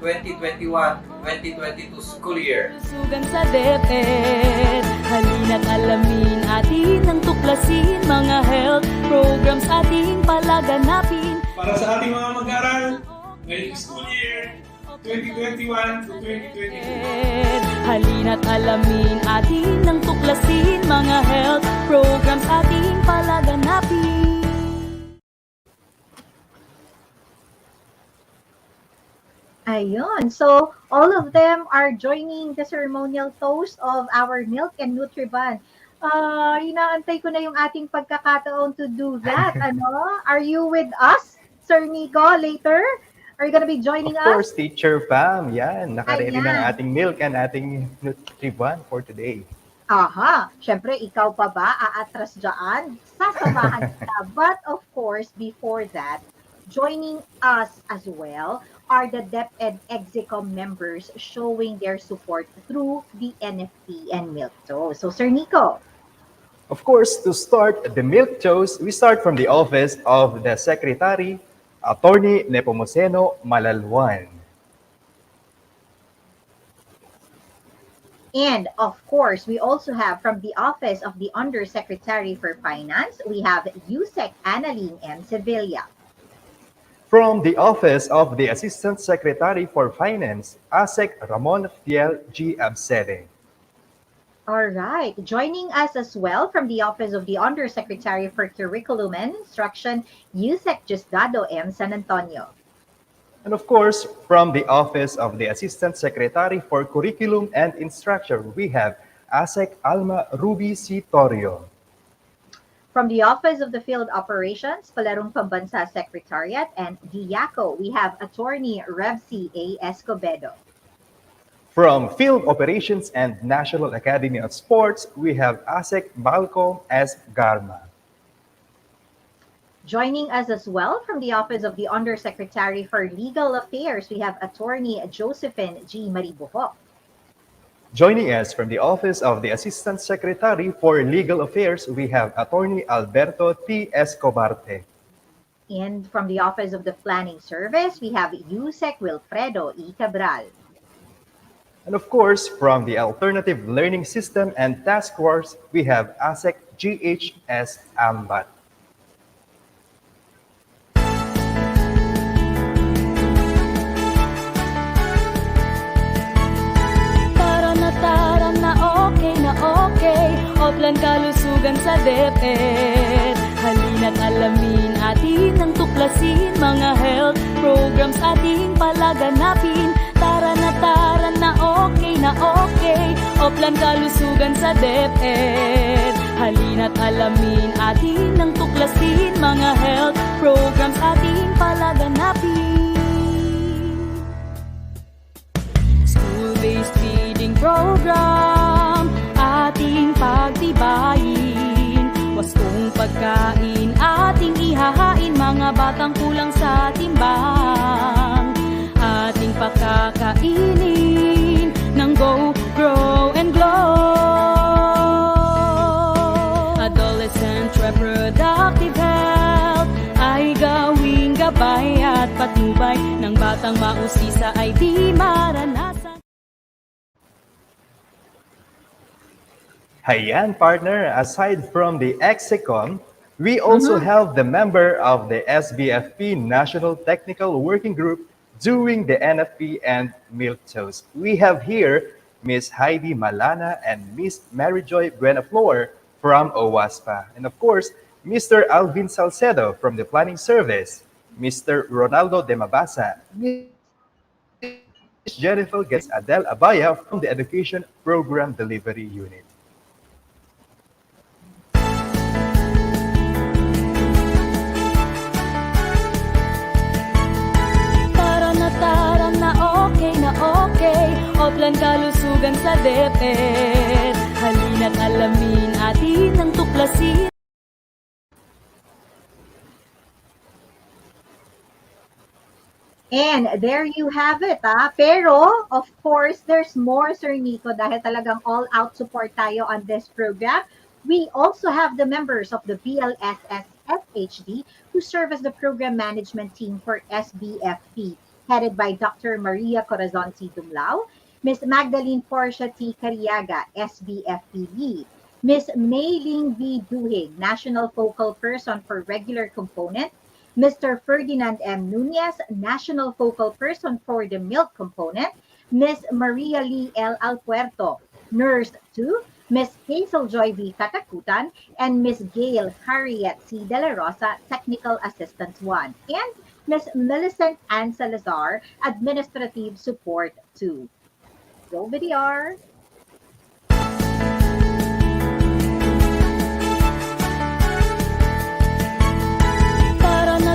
2021-2022 school year. Sugan sa DepEd, halina't alamin atin ang tuklasin, mga health programs ating palaganapin. Para sa ating mga mag-aaral ngayong school year 2021-2022. Halina't alamin atin ang tuklasin, mga health programs ating palaganapin. Ayun. So, all of them are joining the ceremonial toast of our Milk and Nutriban. Inaantay ko na yung ating pagkakataon to do that. Ano? Are you with us, Sir Nico, later? Are you gonna be joining Of us? course, Teacher Pam. Yan, nakaready ng Ayan. ating milk and ating Nutriban for today. Aha, syempre ikaw pa ba aatras dyan? Sasamahan kita. But of course, before that, joining us as well are the DepEd Execom members showing their support through the NFP and Milk Toast. So, Sir Nico. Of course, to start the milk toast, we start from the office of the Secretary, Attorney Nepomuceno Malalwan. And of course, we also have from the Office of the Undersecretary for Finance, we have USEC Annalyn M. Sevilla. From the Office of the Assistant Secretary for Finance, ASEC Ramon Fiel G. Absede. All right. Joining us as well from the Office of the Undersecretary for Curriculum and Instruction, USEC Justado M. San Antonio. And of course, from the Office of the Assistant Secretary for Curriculum and Instruction, we have ASEC Alma Ruby C. Torrio. From the Office of the Field Operations, Palarong Pambansa Secretariat, and DIACO, we have Attorney Revsi A. Escobedo. From Field Operations and National Academy of Sports, we have ASEC Malcolm S. Garma. Joining us as well from the Office of the Undersecretary for Legal Affairs, we have Attorney Josephine G. Maribuho. Joining us from the Office of the Assistant Secretary for Legal Affairs, we have Attorney Alberto T. Escobarte. And from the Office of the Planning Service, we have USEC Wilfredo E. Cabral. And of course, from the Alternative Learning System and Task Force, we have ASEC GHS Ambat. Okay, Oplan kalusugan sa DepEd. Halina't alamin atin ang tuklasin, mga health programs ating palaganapin. Tara na okay, Oplan kalusugan sa DepEd. Halina't alamin atin ang tuklasin, mga health programs ating palaganapin. School-based feeding program ating pagtibayin. Wastong pagkain ating ihahain, mga batang kulang sa timbang. Ating pakakainin ng Go, Grow, and Glow. Adolescent reproductive health ay gawing gabay at patnubay ng batang mausisa ay di maranasan. Hayan, partner, aside from the Execom, we also have the member of the SBFP National Technical Working Group doing the NFP and Milk Toast. We have here Miss Heidi Malana and Miss Maryjoy Buenaflor from OWASPA. And of course, Mr. Alvin Salcedo from the Planning Service, Mr. Ronaldo de Mabasa, Miss Jennifer Gets Adele Abaya from the Education Program Delivery Unit. Okay, Oplan kalusugan sa DepEd. Halina't alamin atin ang tuklasin. And there you have it, Pero, of course, there's more, Sir Nico, dahil talagang all-out support tayo on this program. We also have the members of the BLSS FHD who serve as the program management team for SBFP, headed by Dr. Maria Corazon C. Dumlao, Ms. Magdalene Portia T. Cariaga, SBFP lead, Ms. Mayling V. Duhig, National Focal Person for Regular Component, Mr. Ferdinand M. Nunez, National Focal Person for the Milk Component, Ms. Maria Lee L. Alpuerto, Nurse 2, Ms. Hazel Joy V. Katakutan, and Ms. Gail Harriet C. De La Rosa, Technical Assistant 1. And Ms. Millicent Ann Salazar, Administrative Support 2. Go, BDR.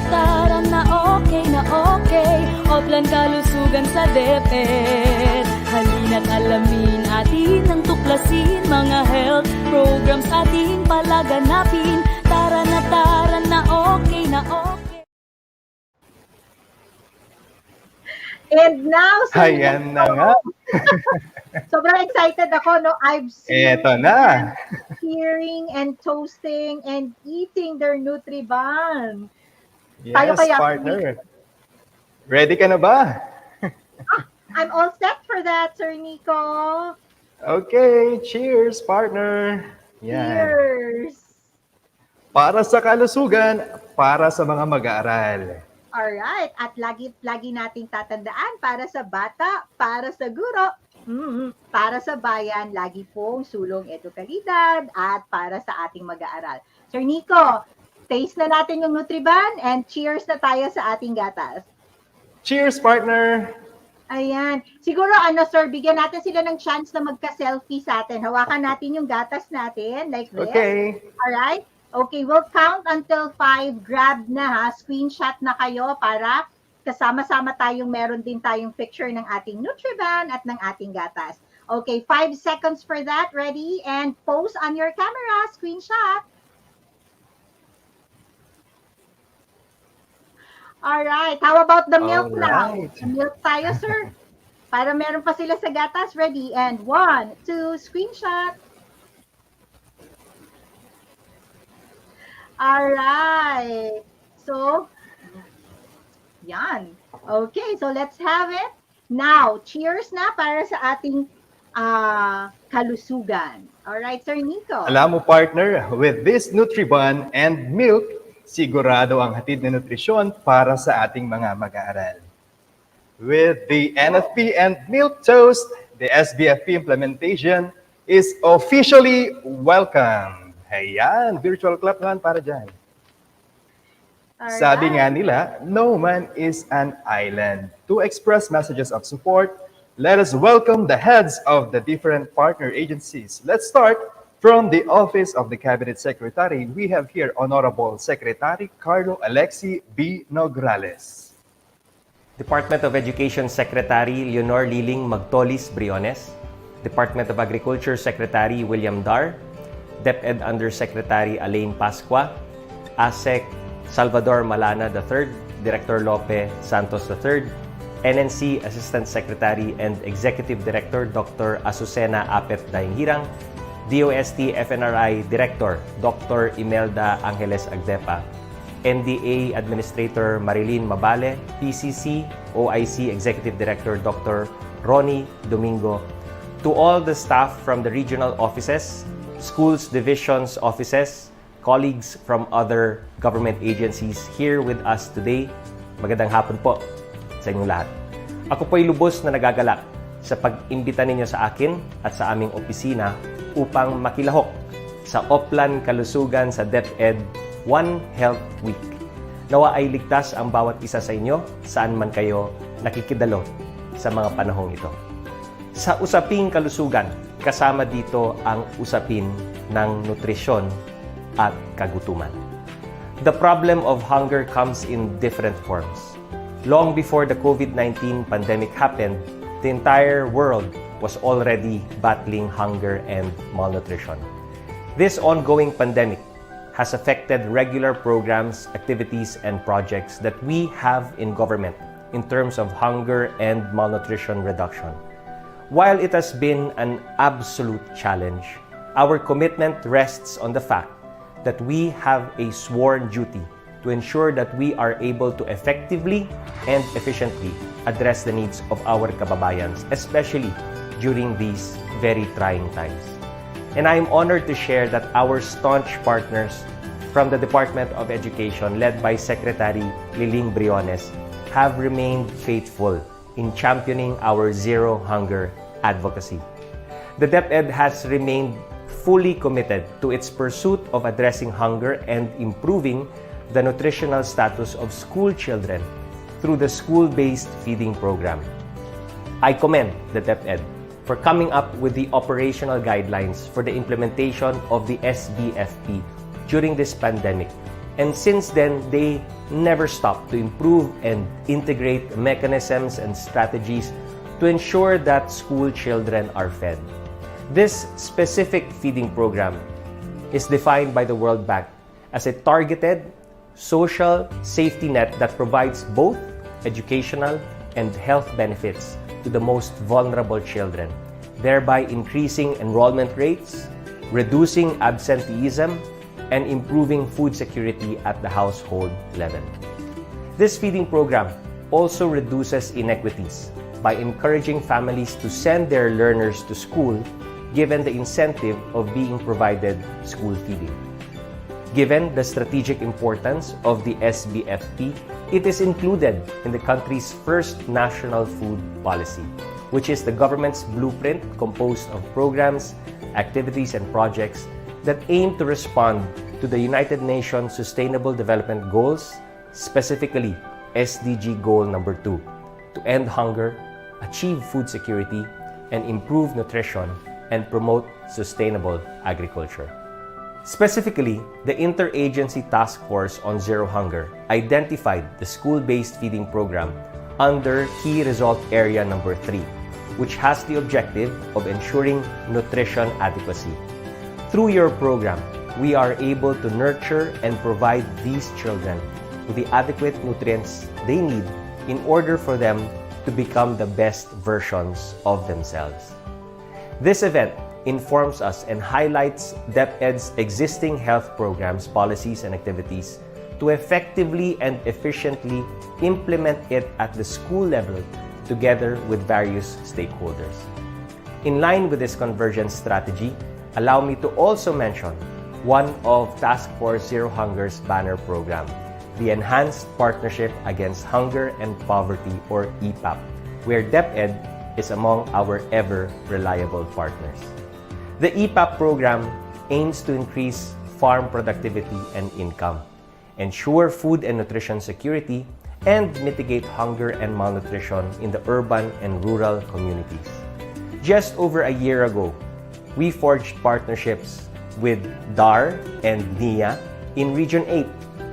Tara na okay, Oplan kalusugan sa DepEd. Halina't alamin atin ang tuklasin, mga health programs ating palaganapin. Tara na okay. And now, Ayan na nga. sobrang excited ako, no? I've seen Eto na. hearing and toasting and eating their Nutriban. Yes, Tayo kaya- partner. Ready ka na ba? I'm all set for that, Sir Nico. Okay, cheers, partner. Yan. Cheers! Para sa kalusugan, para sa mga mag-aaral. Alright, at lagi nating tatandaan, para sa bata, para sa guro, para sa bayan, lagi pong sulong edukalidad at para sa ating mag-aaral. Sir Nico, taste na natin yung Nutriban and cheers na tayo sa ating gatas. Cheers, partner. Ayan. Siguro, sir, bigyan natin sila ng chance na magka-selfie sa atin. Hawakan natin yung gatas natin, like this. Okay. Alright? Okay, we'll count until 5. Grab na ha. Screenshot na kayo para kasama-sama tayong meron din tayong picture ng ating Nutriban at ng ating gatas. Okay, 5 seconds for that. Ready? And pose on your camera. Screenshot. Alright. How about the milk now? The milk tayo, sir. Para meron pa sila sa gatas. Ready? And 1, 2, screenshot. Alright. So, yan. Okay, so let's have it. Now, cheers na para sa ating kalusugan. Alright, Sir Nico. Alam mo, partner, with this Nutriban and milk, sigurado ang hatid na nutrisyon para sa ating mga mag-aaral. With the NFP and milk toast, the SBFP implementation is officially welcome. Ayan, virtual clap naman para dyan. Alright. Sabi nga nila, no man is an island. To express messages of support, let us welcome the heads of the different partner agencies. Let's start from the Office of the Cabinet Secretary. We have here Honorable Secretary Carlo Alexi B. Nograles. Department of Education Secretary Leonor Liling Magtolis Briones. Department of Agriculture Secretary William Dar. DepEd Undersecretary Alain Pasqua, ASEC Salvador Malana III, Director Lope Santos III, NNC Assistant Secretary and Executive Director Dr. Azucena Apet Dainghirang, DOST FNRI Director Dr. Imelda Angeles Agdepa, NDA Administrator Marilyn Mabale, PCC OIC Executive Director Dr. Ronnie Domingo, to all the staff from the regional offices, schools divisions offices, colleagues from other government agencies here with us today, magandang hapon po sa inyong lahat. Ako po'y lubos na nagagalak sa pag-imbita ninyo sa akin at sa aming opisina upang makilahok sa Oplan Kalusugan sa DepEd One Health Week. Nawa ay ligtas ang bawat isa sa inyo saan man kayo nakikidalo sa mga panahong ito. Sa usaping kalusugan, kasama dito ang usapin ng nutrisyon at kagutuman. The problem of hunger comes in different forms. Long before the COVID-19 pandemic happened, the entire world was already battling hunger and malnutrition. This ongoing pandemic has affected regular programs, activities, and projects that we have in government in terms of hunger and malnutrition reduction. While it has been an absolute challenge, our commitment rests on the fact that we have a sworn duty to ensure that we are able to effectively and efficiently address the needs of our kababayans, especially during these very trying times. And I am honored to share that our staunch partners from the Department of Education, led by Secretary Liling Briones, have remained faithful in championing our zero hunger advocacy. The DepEd has remained fully committed to its pursuit of addressing hunger and improving the nutritional status of school children through the school-based feeding program. I commend the DepEd for coming up with the operational guidelines for the implementation of the SBFP during this pandemic. And since then, they never stopped to improve and integrate mechanisms and strategies to ensure that school children are fed. This specific feeding program is defined by the World Bank as a targeted social safety net that provides both educational and health benefits to the most vulnerable children, thereby increasing enrollment rates, reducing absenteeism, and improving food security at the household level. This feeding program also reduces inequities by encouraging families to send their learners to school given the incentive of being provided school feeding. Given the strategic importance of the SBFP, it is included in the country's first national food policy, which is the government's blueprint composed of programs, activities, and projects that aim to respond to the United Nations Sustainable Development Goals, specifically SDG Goal number 2, to end hunger, achieve food security, and improve nutrition and promote sustainable agriculture. Specifically, the Interagency Task Force on Zero Hunger identified the school-based feeding program under Key Result Area number 3, which has the objective of ensuring nutrition adequacy. Through your program, we are able to nurture and provide these children with the adequate nutrients they need in order for them to become the best versions of themselves. This event informs us and highlights DepEd's existing health programs, policies, and activities to effectively and efficiently implement it at the school level together with various stakeholders. In line with this convergence strategy, allow me to also mention one of Task Force Zero Hunger's banner program, the Enhanced Partnership Against Hunger and Poverty, or EPAP, where DepEd is among our ever-reliable partners. The EPAP program aims to increase farm productivity and income, ensure food and nutrition security, and mitigate hunger and malnutrition in the urban and rural communities. Just over a year ago, we forged partnerships with DAR and NIA in Region 8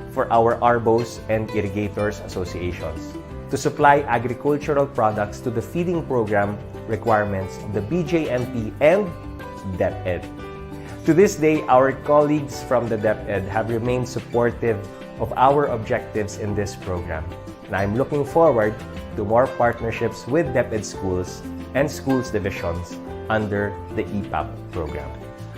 for our ARBOs and Irrigators Associations to supply agricultural products to the feeding program requirements of the BJMP and DepEd. To this day, our colleagues from the DepEd have remained supportive of our objectives in this program, and I'm looking forward to more partnerships with DepEd schools and schools divisions under the EPAP program.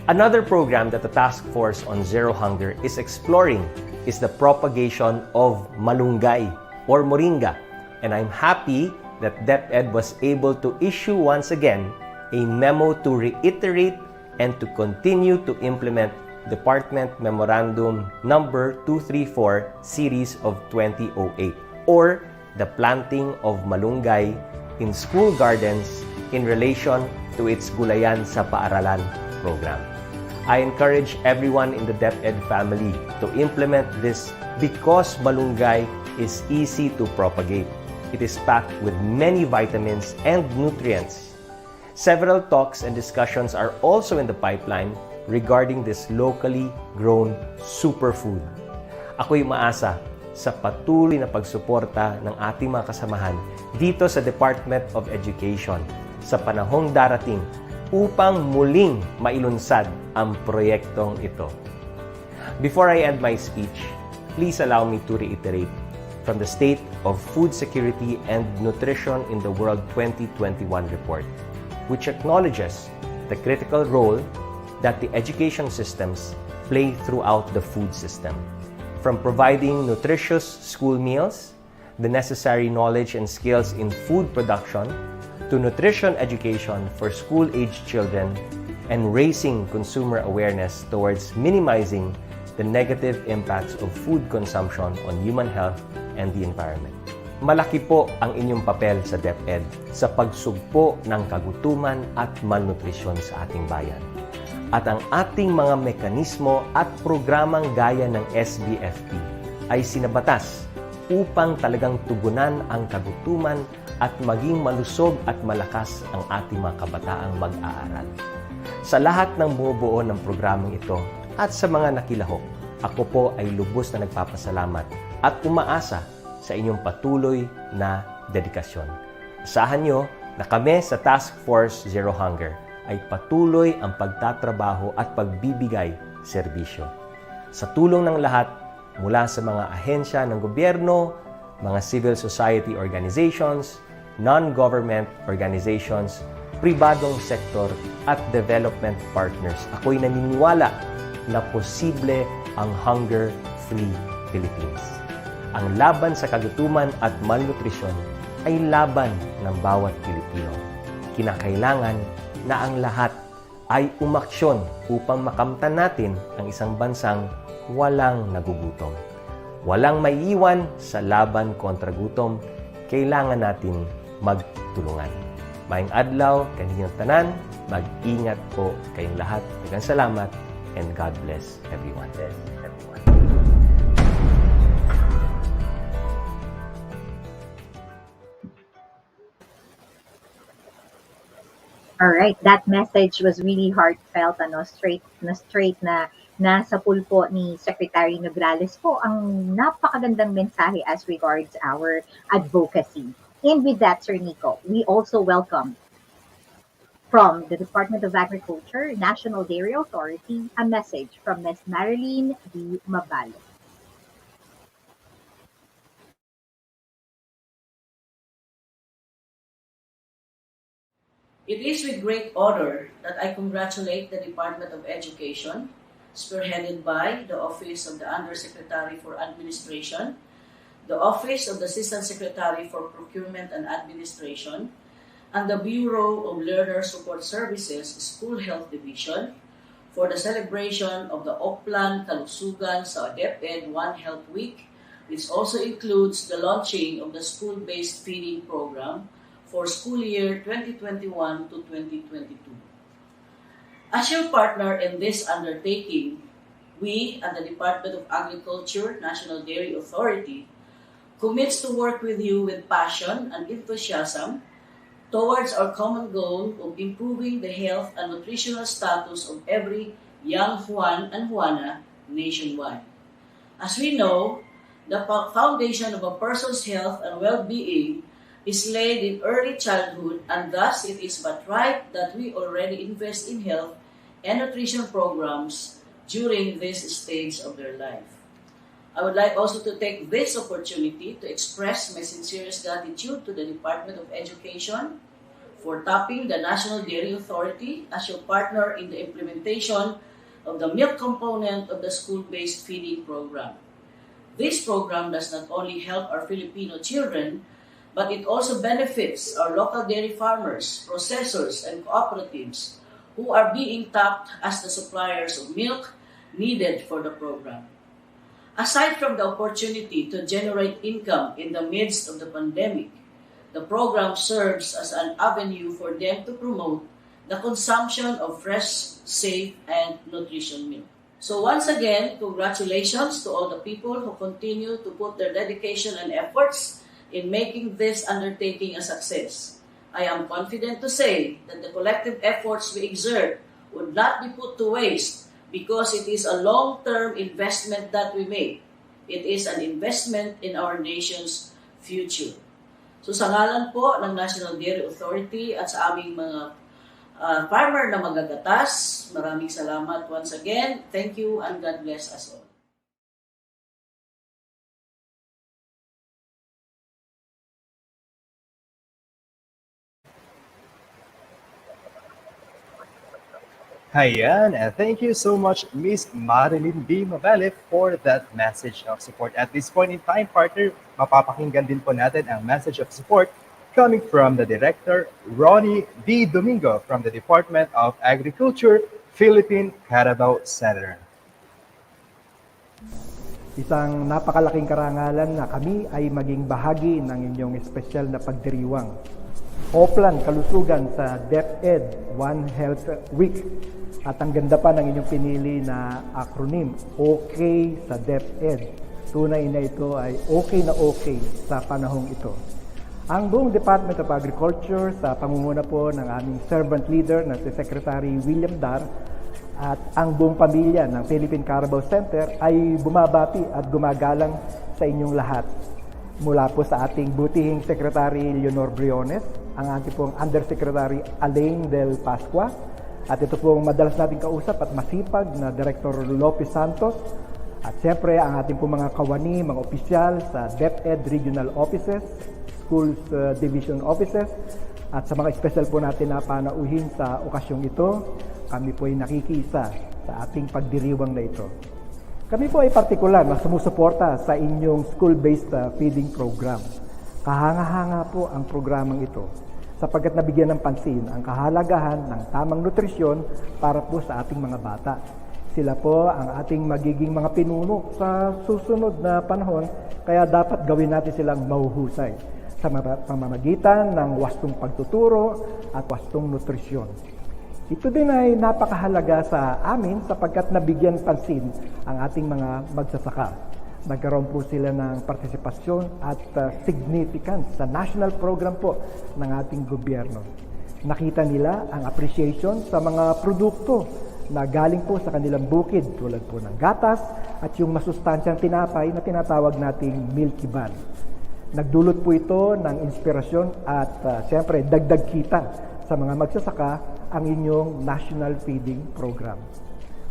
Another program that the Task Force on Zero Hunger is exploring is the propagation of malunggay or moringa, and I'm happy that DepEd was able to issue once again a memo to reiterate and to continue to implement Department Memorandum Number 234 Series of 2008, or the planting of malunggay in school gardens in relation to its Gulayan sa Paaralan program. I encourage everyone in the DepEd family to implement this because malunggay is easy to propagate. It is packed with many vitamins and nutrients. Several talks and discussions are also in the pipeline regarding this locally grown superfood. Ako'y umaasa sa patuloy na pagsuporta ng ating mga kasamahan dito sa Department of Education sa panahong darating upang muling mailunsad ang proyektong ito. Before I end my speech, please allow me to reiterate from the State of Food Security and Nutrition in the World 2021 report, which acknowledges the critical role that the education systems play throughout the food system, from providing nutritious school meals, the necessary knowledge and skills in food production, to nutrition education for school-aged children, and raising consumer awareness towards minimizing the negative impacts of food consumption on human health and the environment. Malaki po ang inyong papel sa DepEd sa pagsugpo ng kagutuman at malnutrisyon sa ating bayan. At ang ating mga mekanismo at programang gaya ng SBFP ay sinabatas upang talagang tugunan ang kagutuman at maging malusog at malakas ang ating mga kabataang mag-aaral. Sa lahat ng bumubuo ng programang ito at sa mga nakilahok, ako po ay lubos na nagpapasalamat at umaasa sa inyong patuloy na dedikasyon. Asahan nyo na kami sa Task Force Zero Hunger ay patuloy ang pagtatrabaho at pagbibigay serbisyo. Sa tulong ng lahat, mula sa mga ahensya ng gobyerno, mga civil society organizations, non-government organizations, pribadong sektor at development partners, ako'y naniniwala na posible ang hunger-free Philippines. Ang laban sa kagutuman at malnutrisyon ay laban ng bawat Pilipino. Kinakailangan na ang lahat ay umaksyon upang makamtan natin ang isang bansang walang nagugutom. Walang maiiwan sa laban kontra gutom, kailangan natin magtulungan. Maayong adlaw, kaninyong tanan, mag-ingat po kayong lahat. Daghang salamat and God bless everyone. All right, that message was really heartfelt, straight na nasa pulpo ni Secretary Nograles po ang napakagandang mensahe as regards our advocacy. And with that, Sir Nico, we also welcome from the Department of Agriculture, National Dairy Authority, a message from Ms. Marilyn D. Mabalo. It is with great honor that I congratulate the Department of Education, spearheaded by the Office of the Undersecretary for Administration, the Office of the Assistant Secretary for Procurement and Administration, and the Bureau of Learner Support Services School Health Division for the celebration of the Oplan Kalusugan sa DepEd One Health Week, which also includes the launching of the school-based feeding program for school year 2021 to 2022. As your partner in this undertaking, we at the Department of Agriculture, National Dairy Authority, commits to work with you with passion and enthusiasm towards our common goal of improving the health and nutritional status of every young Juan and Juana nationwide. As we know, the foundation of a person's health and well-being is laid in early childhood, and thus it is but right that we already invest in health and nutrition programs during this stage of their life. I would like also to take this opportunity to express my sincerest gratitude to the Department of Education for tapping the National Dairy Authority as your partner in the implementation of the milk component of the school-based feeding program. This program does not only help our Filipino children, but it also benefits our local dairy farmers, processors, and cooperatives who are being tapped as the suppliers of milk needed for the program. Aside from the opportunity to generate income in the midst of the pandemic, the program serves as an avenue for them to promote the consumption of fresh, safe, and nutritious milk. So once again, congratulations to all the people who continue to put their dedication and efforts in making this undertaking a success. I am confident to say that the collective efforts we exert would not be put to waste because it is a long-term investment that we make. It is an investment in our nation's future. So sa ngalan po ng National Dairy Authority at sa aming mga farmer na magagatas, maraming salamat once again. Thank you and God bless us all. Ayan, and thank you so much, Miss Marilyn B. Mabale, for that message of support. At this point in time, partner, mapapakinggan din po natin ang message of support coming from the Director, Ronnie D. Domingo from the Department of Agriculture, Philippine, Carabao Center. Isang napakalaking karangalan na kami ay maging bahagi ng inyong espesyal na pagdiriwang. Oplan Kalusugan sa DepEd One Health Week. At ang ganda pa ng inyong pinili na acronym, OK sa DepEd. Tunay na ito ay okay na okay sa panahong ito. Ang buong Department of Agriculture sa pangunguna po ng aming servant leader na si Secretary William Dar at ang buong pamilya ng Philippine Carabao Center ay bumabati at gumagalang sa inyong lahat. Mula po sa ating butihing Secretary Leonor Briones, ang ating pong Undersecretary Alain Del Pascua, at ito pong madalas nating kausap at masipag na Director Lopez Santos, at siyempre ang ating pong mga kawani, mga opisyal sa DepEd Regional Offices, Schools Division Offices, at sa mga special po natin na panauhin sa okasyong ito, kami po ay nakikiisa sa ating pagdiriwang na ito. Kami po ay partikular na sumusuporta sa inyong school-based feeding program. Kahanga-hanga po ang programang ito sapagkat nabigyan ng pansin ang kahalagahan ng tamang nutrisyon para po sa ating mga bata. Sila po ang ating magiging mga pinuno sa susunod na panahon, kaya dapat gawin natin silang mahuhusay sa pamamagitan ng wastong pagtuturo at wastong nutrisyon. Ito din ay napakahalaga sa amin sapagkat nabigyan pansin ang ating mga magsasaka. Nagkaroon po sila ng partisipasyon at significance sa national program po ng ating gobyerno. Nakita nila ang appreciation sa mga produkto na galing po sa kanilang bukid tulad po ng gatas at yung masustansyang tinapay na tinatawag nating milky bun. Nagdulot po ito ng inspirasyon at siyempre dagdag kita sa mga magsasaka ang inyong National Feeding Program.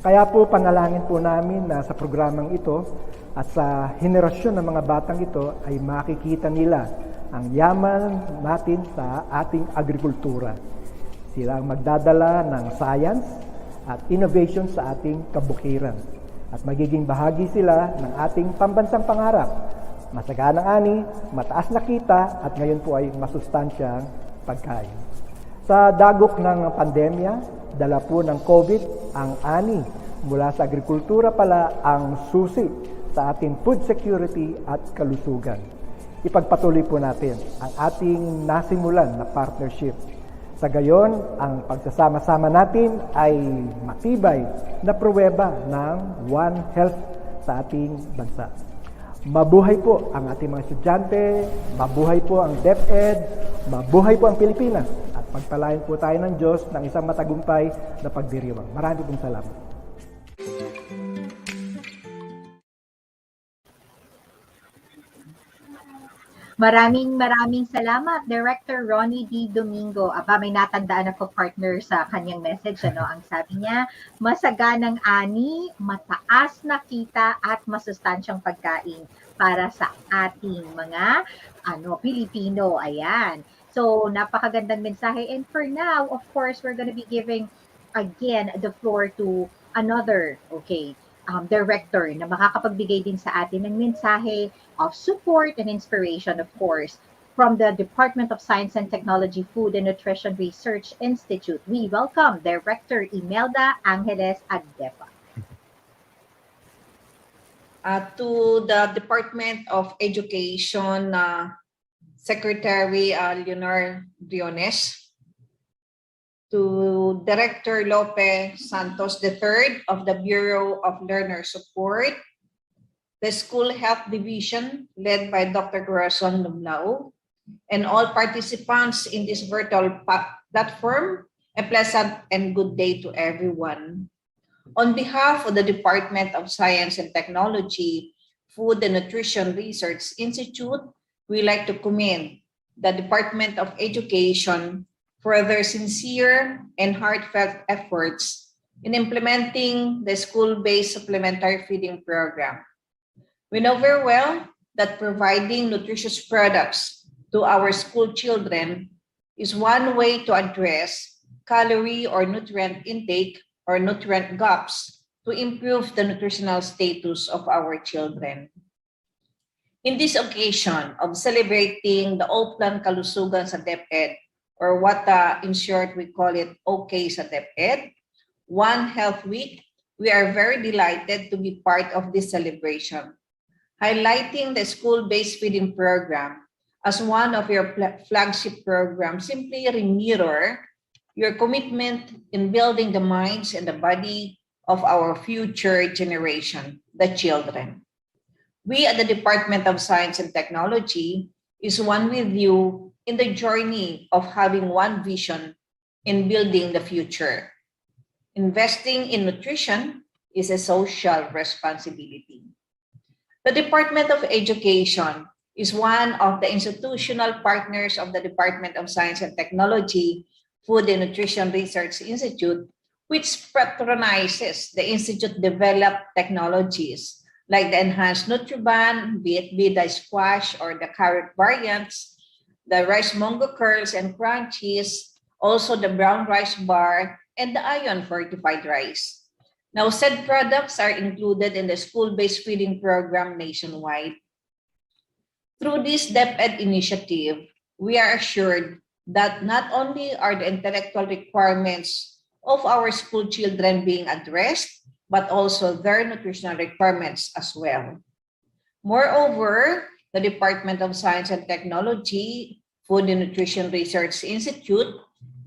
Kaya po panalangin po namin na sa programang ito at sa henerasyon ng mga batang ito ay makikita nila ang yaman natin sa ating agrikultura. Sila ang magdadala ng science at innovation sa ating kabukiran at magiging bahagi sila ng ating pambansang pangarap. Masaganang ani, mataas na kita at ngayon po ay masustansyang pagkain. Sa dagok ng pandemya, dala po ng COVID, ang ani mula sa agrikultura pala ang susi sa ating food security at kalusugan. Ipagpatuloy po natin ang ating nasimulan na partnership. Sa gayon, ang pagsasama-sama natin ay matibay na pruweba ng One Health sa ating bansa. Mabuhay po ang ating mga estudyante, mabuhay po ang DepEd, mabuhay po ang Pilipinas. Pagpalain po tayo ng Diyos ng isang matagumpay na pagdiriwang. Marami pong salamat. Maraming salamat, Director Ronnie D. Domingo. Aba, may natandaan ako partner sa kanyang message. Ang sabi niya, masaganang ani, mataas na kita at masustansyang pagkain para sa ating mga Pilipino. Ayan. So, napakagandang mensahe. And for now, of course, we're going to be giving again the floor to another, director na makakapagbigay din sa atin ng mensahe of support and inspiration, of course, from the Department of Science and Technology Food and Nutrition Research Institute. We welcome Director Imelda Angeles Agdepa. To the Department of Education, Secretary Leonor Briones, to Director Lope Santos III of the Bureau of Learner Support, the School Health Division led by Dr. Corazon Lumlao, and all participants in this virtual platform, a pleasant and good day to everyone. On behalf of the Department of Science and Technology, Food and Nutrition Research Institute, we like to commend the Department of Education for their sincere and heartfelt efforts in implementing the school-based supplementary feeding program. We know very well that providing nutritious products to our school children is one way to address calorie or nutrient intake or nutrient gaps to improve the nutritional status of our children. In this occasion of celebrating the Oplan Kalusugan sa DepEd, or what in short we call it OK sa DepEd, One Health Week, we are very delighted to be part of this celebration, highlighting the school-based feeding program as one of your flagship programs. Simply mirror your commitment in building the minds and the body of our future generation, the children. We at the Department of Science and Technology is one with you in the journey of having one vision in building the future. Investing in nutrition is a social responsibility. The Department of Education is one of the institutional partners of the Department of Science and Technology Food and Nutrition Research Institute, which patronizes the institute-developed technologies like the enhanced Nutriban, be it the squash or the carrot variants, the rice mungo curls and crunchies, also the brown rice bar, and the iron-fortified rice. Now, said products are included in the school-based feeding program nationwide. Through this DepEd initiative, we are assured that not only are the intellectual requirements of our school children being addressed, but also their nutritional requirements as well. Moreover, the Department of Science and Technology Food and Nutrition Research Institute,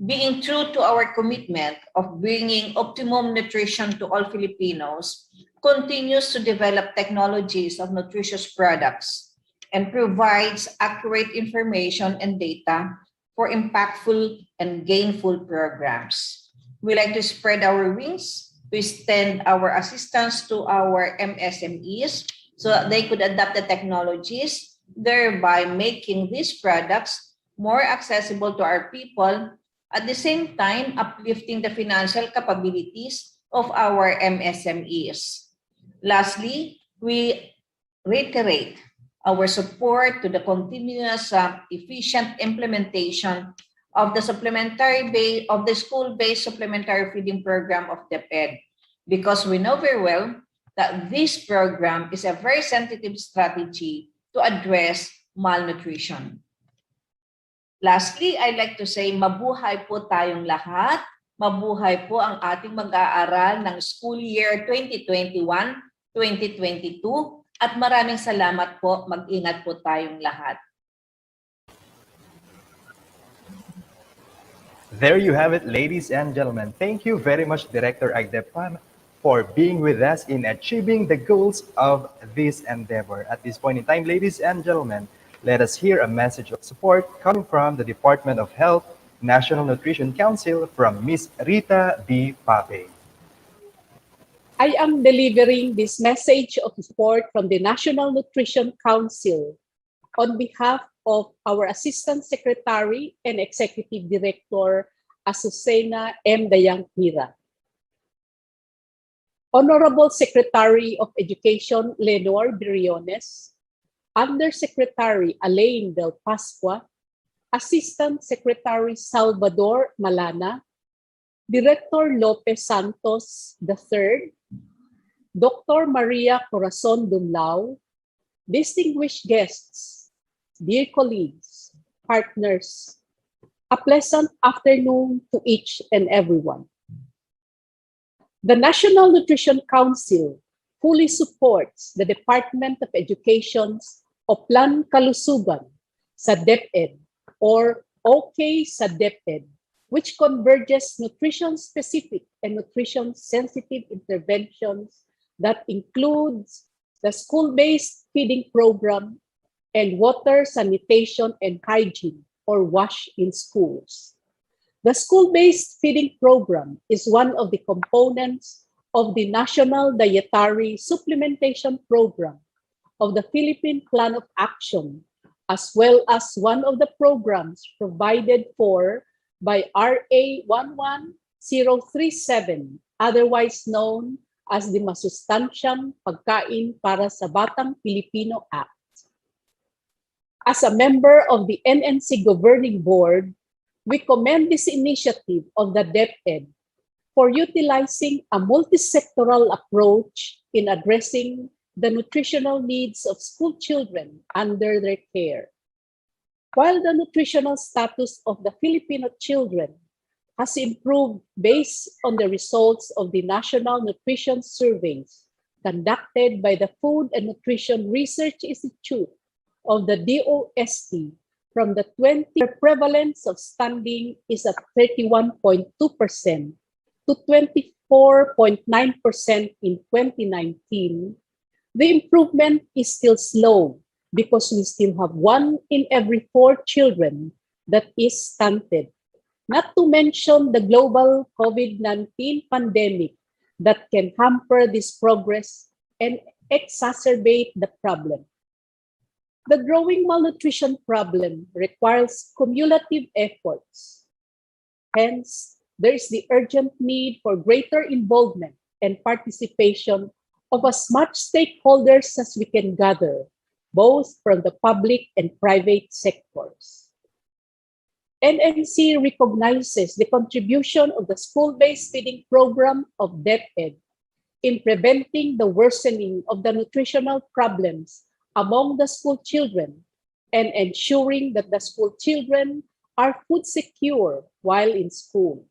being true to our commitment of bringing optimum nutrition to all Filipinos, continues to develop technologies of nutritious products and provides accurate information and data for impactful and gainful programs. We like to spread our wings to extend our assistance to our MSMEs so that they could adapt the technologies, thereby making these products more accessible to our people, at the same time uplifting the financial capabilities of our MSMEs. Lastly, we reiterate our support to the continuous efficient implementation of the school-based supplementary feeding program of DepEd, because we know very well that this program is a very sensitive strategy to address malnutrition. Lastly, I'd like to say mabuhay po tayong lahat. Mabuhay po ang ating mag-aaral ng school year 2021-2022 at maraming salamat po. Mag-ingat po tayong lahat. There you have it, ladies and gentlemen. Thank you very much, Director Agdepan, for being with us in achieving the goals of this endeavor. At this point in time, ladies and gentlemen, let us hear a message of support coming from the Department of Health National Nutrition Council from Ms. Rita B. Pape. I am delivering this message of support from the National Nutrition Council on behalf of our Assistant Secretary and Executive Director, Azucena M. Dayang-Hira. Honorable Secretary of Education, Lenore Briones, Undersecretary Alain Del Pascua, Assistant Secretary Salvador Malana, Director Lopez Santos III, Dr. Maria Corazon Dumlao, distinguished guests, dear colleagues, partners, a pleasant afternoon to each and everyone. The National Nutrition Council fully supports the Department of Education's Oplan Kalusugan sa DepEd or OK sa DepEd, which converges nutrition-specific and nutrition-sensitive interventions that includes the school-based feeding program and water, sanitation, and hygiene, or WASH in schools. The school-based feeding program is one of the components of the National Dietary Supplementation Program of the Philippine Plan of Action, as well as one of the programs provided for by RA 11037, otherwise known as the Masustansyang Pagkain para sa Batang Pilipino Act. As a member of the NNC Governing Board, we commend this initiative of the DepEd for utilizing a multi-sectoral approach in addressing the nutritional needs of school children under their care. While the nutritional status of the Filipino children has improved based on the results of the National Nutrition Surveys conducted by the Food and Nutrition Research Institute of the DOST, from the 20, the prevalence of stunting is at 31.2% to 24.9% in 2019, The improvement is still slow because we still have 1 in every 4 children that is stunted. Not to mention the global COVID-19 pandemic that can hamper this progress and exacerbate the problem. The growing malnutrition problem requires cumulative efforts. Hence, there is the urgent need for greater involvement and participation of as much stakeholders as we can gather, both from the public and private sectors. NNC recognizes the contribution of the school-based feeding program of DepEd in preventing the worsening of the nutritional problems among the school children and ensuring that the school children are food secure while in school.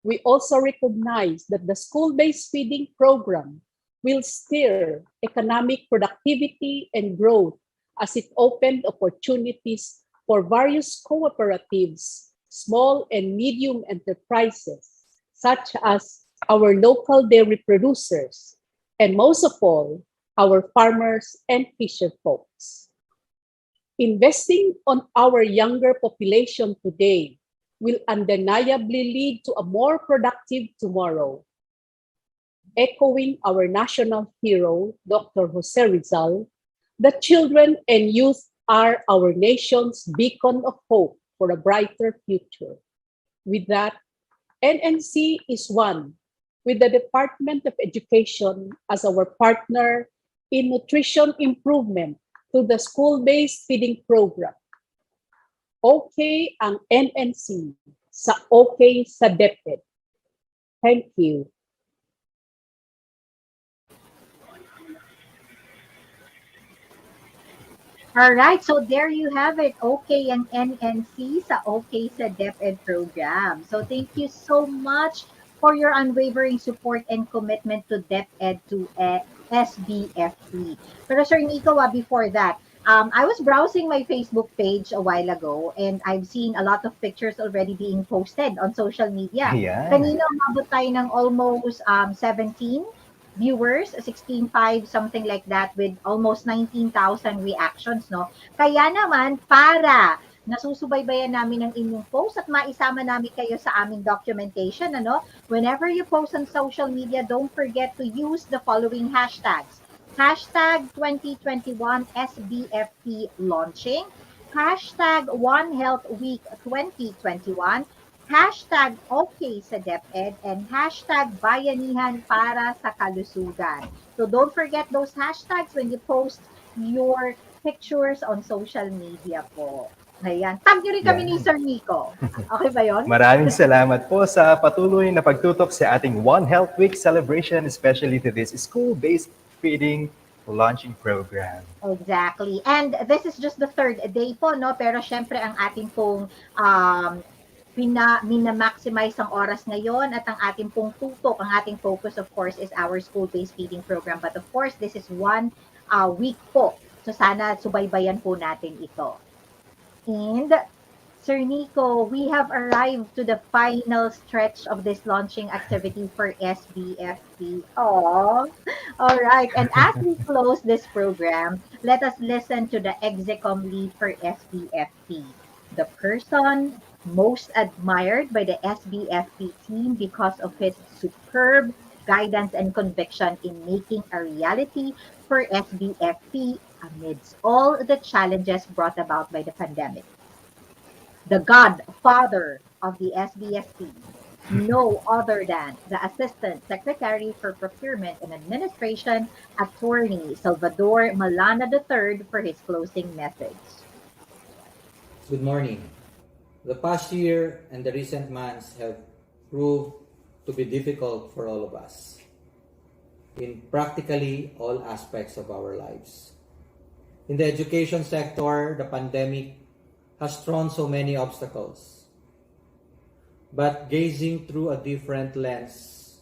We also recognize that the school-based feeding program will steer economic productivity and growth as it opened opportunities for various cooperatives, small and medium enterprises, such as our local dairy producers, and most of all, our farmers and fisher folks. Investing on our younger population today will undeniably lead to a more productive tomorrow. Echoing our national hero, Dr. Jose Rizal, the children and youth are our nation's beacon of hope for a brighter future. With that, NNC is one with the Department of Education as our partner in nutrition improvement through the school-based feeding program. Okay ang NNC sa okay sa DepEd. Thank you. All right, so there you have it. Okay ang NNC sa okay sa DepEd program. So thank you so much for your unwavering support and commitment to DepEd to SBFP. Pero Sir Nico, before that, I was browsing my Facebook page a while ago and I've seen a lot of pictures already being posted on social media. Yeah. Kanina umabot tayo ng almost 17 viewers, 16.5, something like that, with almost 19,000 reactions, no? Kaya naman, para nasusubaybayan namin ang inyong post at maisama namin kayo sa aming documentation, ano? Whenever you post on social media, don't forget to use the following hashtags. Hashtag 2021 SBFP launching, hashtag One Health Week 2021, hashtag okay sa DepEd, and hashtag bayanihan para sa kalusugan. So don't forget those hashtags when you post your pictures on social media po. Ayan. Tag nyo rin kami ni Sir Nico. Okay ba yun? Maraming salamat po sa patuloy na pagtutok sa ating One Health Week celebration, especially to this school-based feeding launching program. Exactly. And this is just the third day po, no? Pero syempre ang ating pong minamaximize ang oras ngayon at ang ating pong tutok, ang ating focus of course is our school-based feeding program. But of course, this is 1 week po. So sana subaybayan po natin ito. And Sir Nico, we have arrived to the final stretch of this launching activity for SBFP. Oh, all right. And as we close this program, let us listen to the Execom lead for SBFP, the person most admired by the SBFP team because of his superb guidance and conviction in making a reality for SBFP amidst all the challenges brought about by the pandemic. The Godfather of the SBFP, no other than the Assistant Secretary for Procurement and Administration, Attorney Salvador Malana III, for his closing message. Good morning. The past year and the recent months have proved to be difficult for all of us in practically all aspects of our lives. In the education sector, the pandemic has thrown so many obstacles. But gazing through a different lens,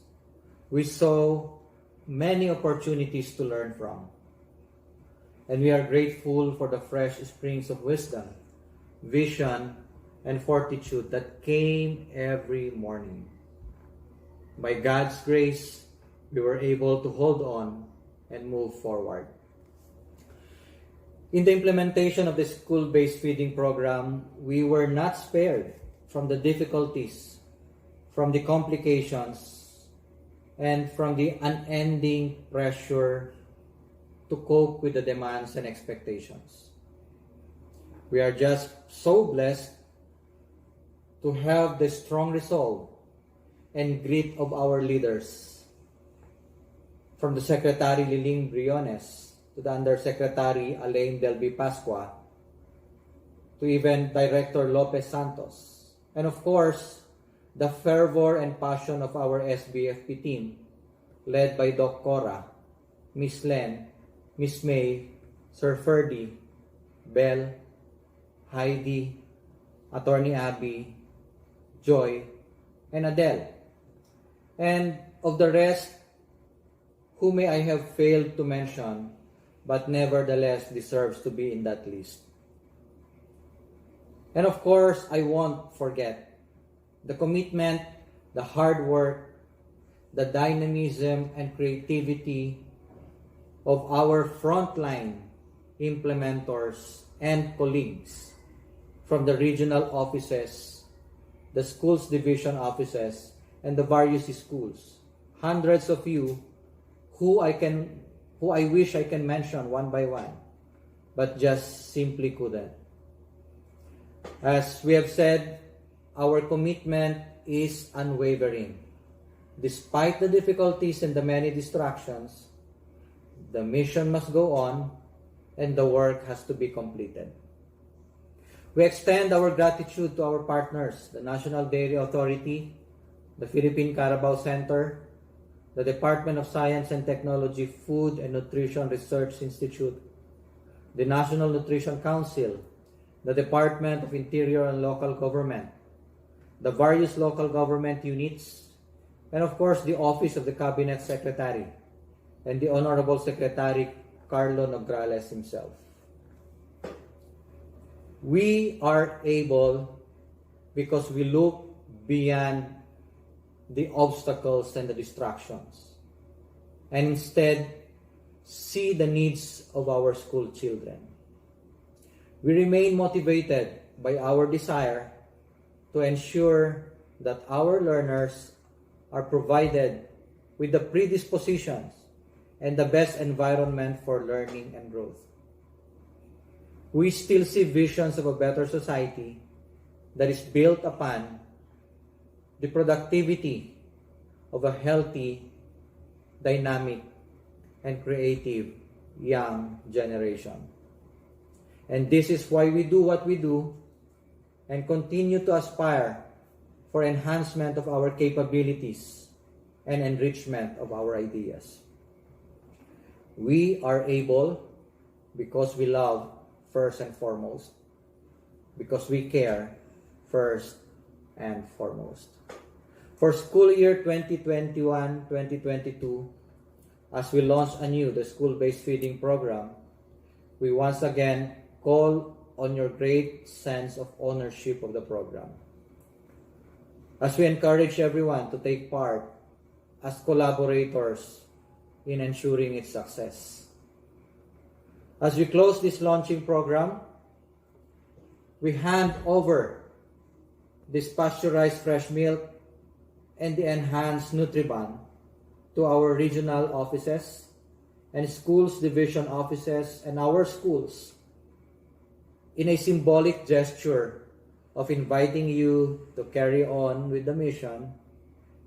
we saw many opportunities to learn from. And we are grateful for the fresh springs of wisdom, vision, and fortitude that came every morning. By God's grace, we were able to hold on and move forward. In the implementation of the school-based feeding program, we were not spared from the difficulties, from the complications, and from the unending pressure to cope with the demands and expectations. We are just so blessed to have the strong resolve and grit of our leaders, from the Secretary Liling Briones to the Undersecretary Alain Delby Pascua, to even Director Lopez Santos, and of course, the fervor and passion of our SBFP team, led by Doc Cora, Miss Len, Miss May, Sir Ferdy, Belle, Heidi, Attorney Abby, Joy, and Adele. And of the rest, who may I have failed to mention, but nevertheless deserves to be in that list. And of course, I won't forget the commitment, the hard work, the dynamism and creativity of our frontline implementors and colleagues from the regional offices, the schools division offices, and the various schools. Hundreds of you who I wish I can mention one by one, but just simply couldn't. As we have said, our commitment is unwavering. Despite the difficulties and the many distractions, the mission must go on and the work has to be completed. We extend our gratitude to our partners, the National Dairy Authority, the Philippine Carabao Center, the Department of Science and Technology Food and Nutrition Research Institute, the National Nutrition Council, the Department of Interior and Local Government, the various local government units, and of course the Office of the Cabinet Secretary, and the Honorable Secretary Carlo Nograles himself. We are able because we look beyond the obstacles and the distractions, and instead see the needs of our school children. We remain motivated by our desire to ensure that our learners are provided with the predispositions and the best environment for learning and growth. We still see visions of a better society that is built upon the productivity of a healthy, dynamic, and creative young generation. And this is why we do what we do and continue to aspire for enhancement of our capabilities and enrichment of our ideas. We are able because we love first and foremost, because we care first and foremost. For school year 2021-2022, as we launch anew the school-based feeding program, we once again call on your great sense of ownership of the program. As we encourage everyone to take part as collaborators in ensuring its success. As we close this launching program, we hand over this pasteurized fresh milk and the enhanced Nutriban to our regional offices and schools division offices and our schools in a symbolic gesture of inviting you to carry on with the mission,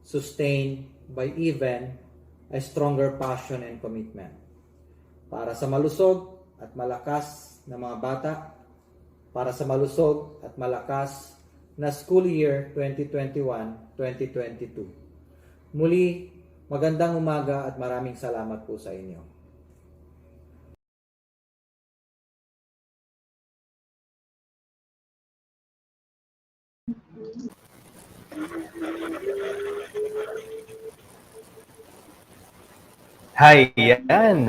sustained by even a stronger passion and commitment. Para sa malusog at malakas na mga bata, para sa malusog at malakas na school year 2021-2022. Muli, magandang umaga at maraming salamat po sa inyo. Hi, yan.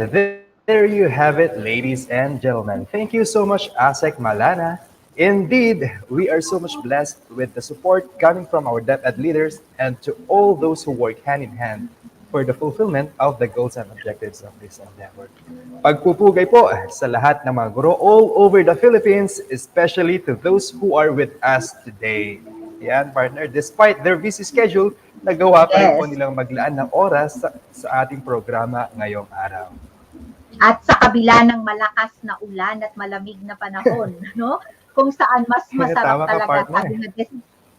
There you have it, ladies and gentlemen. Thank you so much, Asek Malana. Indeed, we are so much blessed with the support coming from our DepEd leaders and to all those who work hand in hand for the fulfillment of the goals and objectives of this endeavor. Pagpupugay po sa lahat ng mga guro all over the Philippines, especially to those who are with us today. Yan, partner, despite their busy schedule, nagawa pa rin po nilang maglaan ng oras sa ating programa ngayong araw. At sa kabila ng malakas na ulan at malamig na panahon, no? Kung saan mas masarap Tama ka, talaga, partner. sabi na this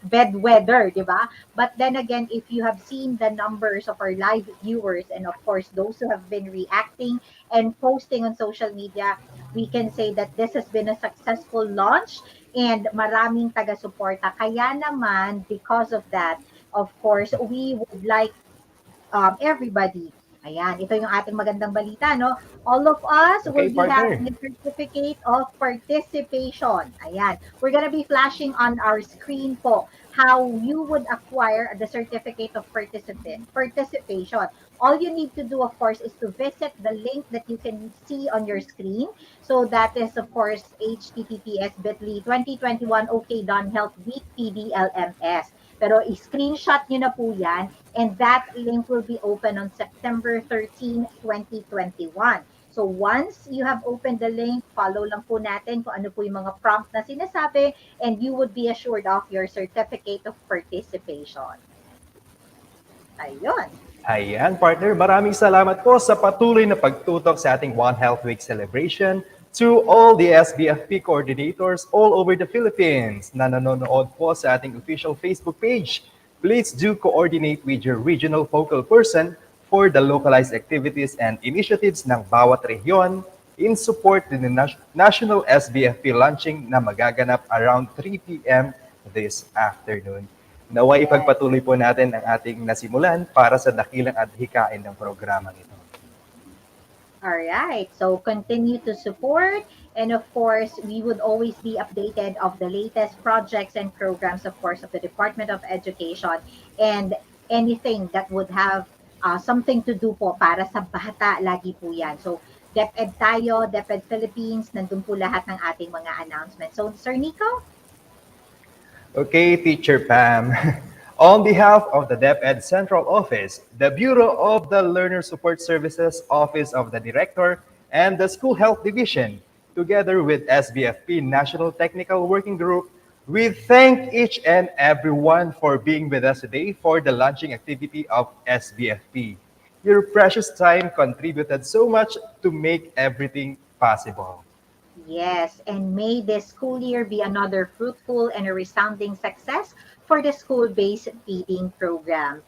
bed weather, di ba? But then again, if you have seen the numbers of our live viewers and of course those who have been reacting and posting on social media, we can say that this has been a successful launch and maraming taga-suporta. Kaya naman, because of that, of course, we would like everybody. Ayan, ito yung ating magandang balita, no? All of us will be having a certificate of participation. Ayan, we're gonna be flashing on our screen po how you would acquire the certificate of participation. All you need to do, of course, is to visit the link that you can see on your screen. So that is, of course, https://bit.ly 2021 OK Done Health Week PDLMS. Pero i-screenshot nyo na po yan and that link will be open on September 13, 2021. So once you have opened the link, follow lang po natin kung ano po yung mga prompt na sinasabi and you would be assured of your certificate of participation. Ayun. Ayan, partner, maraming salamat po sa patuloy na pagtutok sa ating One Health Week celebration. To all the SBFP coordinators all over the Philippines na nanonood po sa ating official Facebook page, please do coordinate with your regional focal person for the localized activities and initiatives ng bawat rehiyon in support din ng National SBFP launching na magaganap around 3 p.m. this afternoon. Naway ipagpatuloy po natin ang ating nasimulan para sa dakilang adhikain ng programang ito. All right, so continue to support and of course we would always be updated of the latest projects and programs of course of the Department of Education and anything that would have something to do po para sa bata, lagi po yan. So DepEd tayo, DepEd Philippines, nandun po lahat ng ating mga announcements. So Sir Nico? Okay, Teacher Pam. On behalf of the DepEd Central Office, the Bureau of the Learner Support Services, Office of the Director, and the School Health Division, together with SBFP National Technical Working Group, we thank each and everyone for being with us today for the launching activity of SBFP. Your precious time contributed so much to make everything possible. Yes, and may this school year be another fruitful and a resounding success for the school-based feeding program.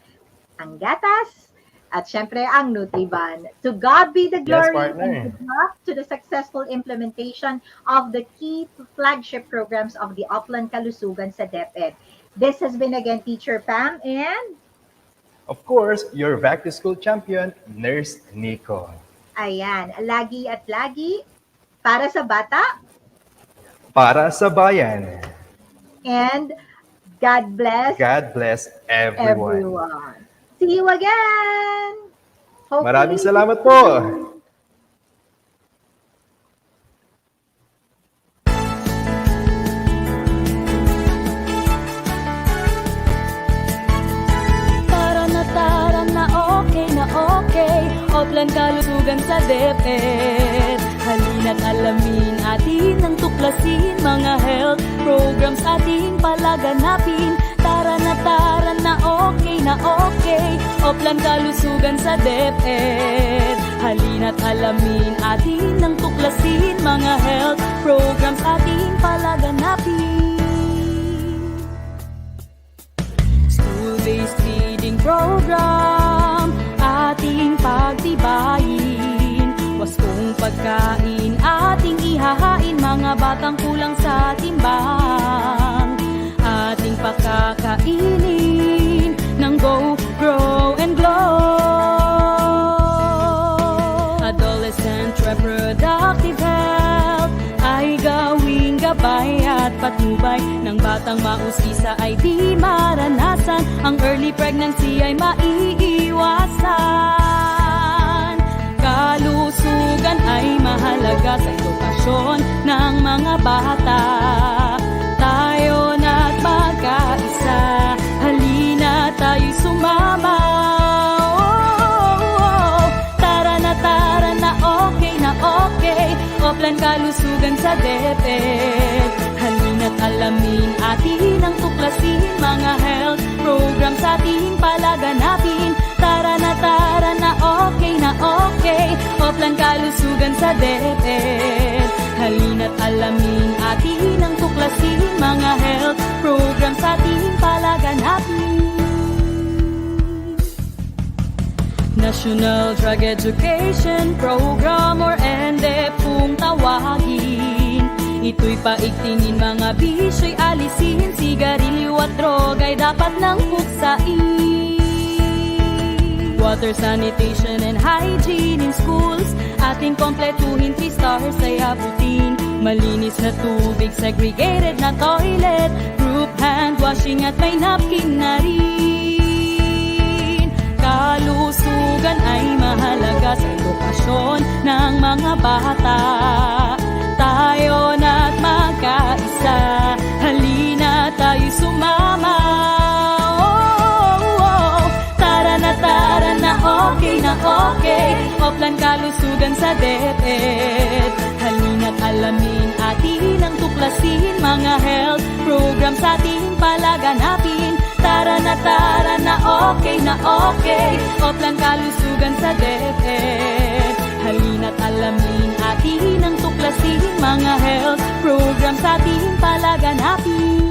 Ang gatas at syempre ang Nutriban. To God be the glory and good luck to the successful implementation of the key flagship programs of the Upland Kalusugan sa DepEd. This has been again Teacher Pam and of course, your back-to-school champion, Nurse Nico. Ayan, lagi at lagi para sa bata, para sa bayan. And God bless. God bless everyone. See you again. Hopefully, maraming salamat po. Tara na okay. Upland Kalusugan sa DepEd. Halina't alamin atin ang tuklasin, mga health programs ating palaganapin. Tara na okay. Upland Kalusugan sa DepEd. Halina't alamin atin ang tuklasin, mga health programs ating palaganapin. School-based feeding program ating pagtibayin. Wastong pagkain ating ihahain, mga batang kulang sa timbang. Ating pakakainin ng Go, Grow, and Glow. Adolescent reproductive health ay gawing gabay at patnubay ng batang mausisa ay di maranasan. Ang early pregnancy ay maiiwasan. Kalusugan ay mahalaga sa edukasyon ng mga bata. Tayo na't magkaisa, halina tayo'y sumama. kalusugan sa DepEd. Halina't alamin atin ang tuklasin, mga health programs ating palaganapin. Tara na okay na okay, Oplan kalusugan sa DepEd. Halina't alamin atin ang tuklasin, mga health programs ating palaganapin. National Drug Education Program or NDEP kung tawagin. Ito'y paigtingin, mga bisyo'y alisin, sigarilyo at droga'y dapat nang puksain. Water sanitation and hygiene in schools, ating kompletuhin, 3 stars ay abutin. Malinis na tubig, segregated na toilet, group hand washing at may napkin na rin. Kalusugan ay mahalaga sa edukasyon ng mga bata. Tayo na't magkaisa, halina tayo sumama. Tara na okay, Oplan kalusugan sa DepEd. Halina't alamin atin ang tuklasin, mga health programs ating palaganapin. Tara na okay, Oplan kalusugan sa DepEd. Halina't alamin atin ang tuklasin, mga health programs ating palaganapin.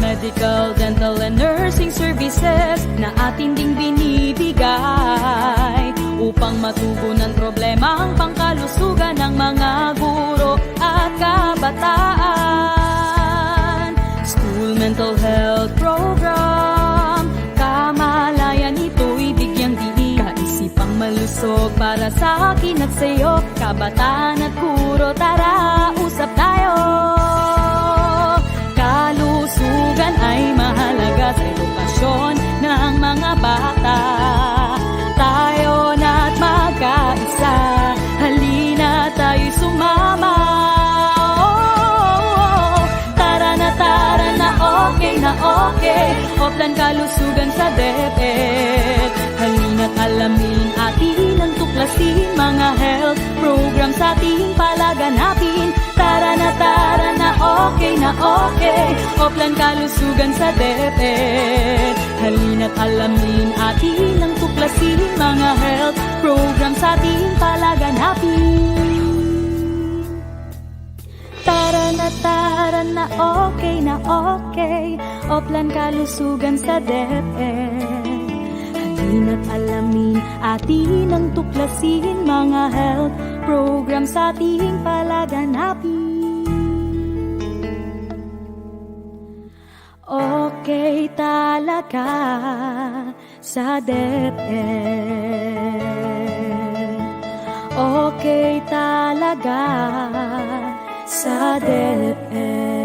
Medical, dental, and nursing services na atin ding binibigay upang matugunan problema ang pangkalusugan ng mga guro at kabataan. School mental health program, kamalayan ito'y bigyang diin. Kaisipang malusog para sa akin at sa'yo, kabataan at guro, tara usap tayo. Kalusugan ay mahalaga sa edukasyon ng mga bata. Tayo na't magkaisa, halina tayo sumama. Tara na okay, Oplan kalusugan sa DepEd. Halina't alamin atin ang tuklasin, mga health programs ating palaganapin. Tara na okay, Oplan kalusugan sa DepEd. Halina't alamin atin ang tuklasin, mga health programs ating palaganapin. Tara na okay, Oplan kalusugan sa DepEd. Halina't alamin atin ang tuklasin, mga health programs ating palaganapin. Okay talaga sa DepEd. Okay talaga sa DepEd.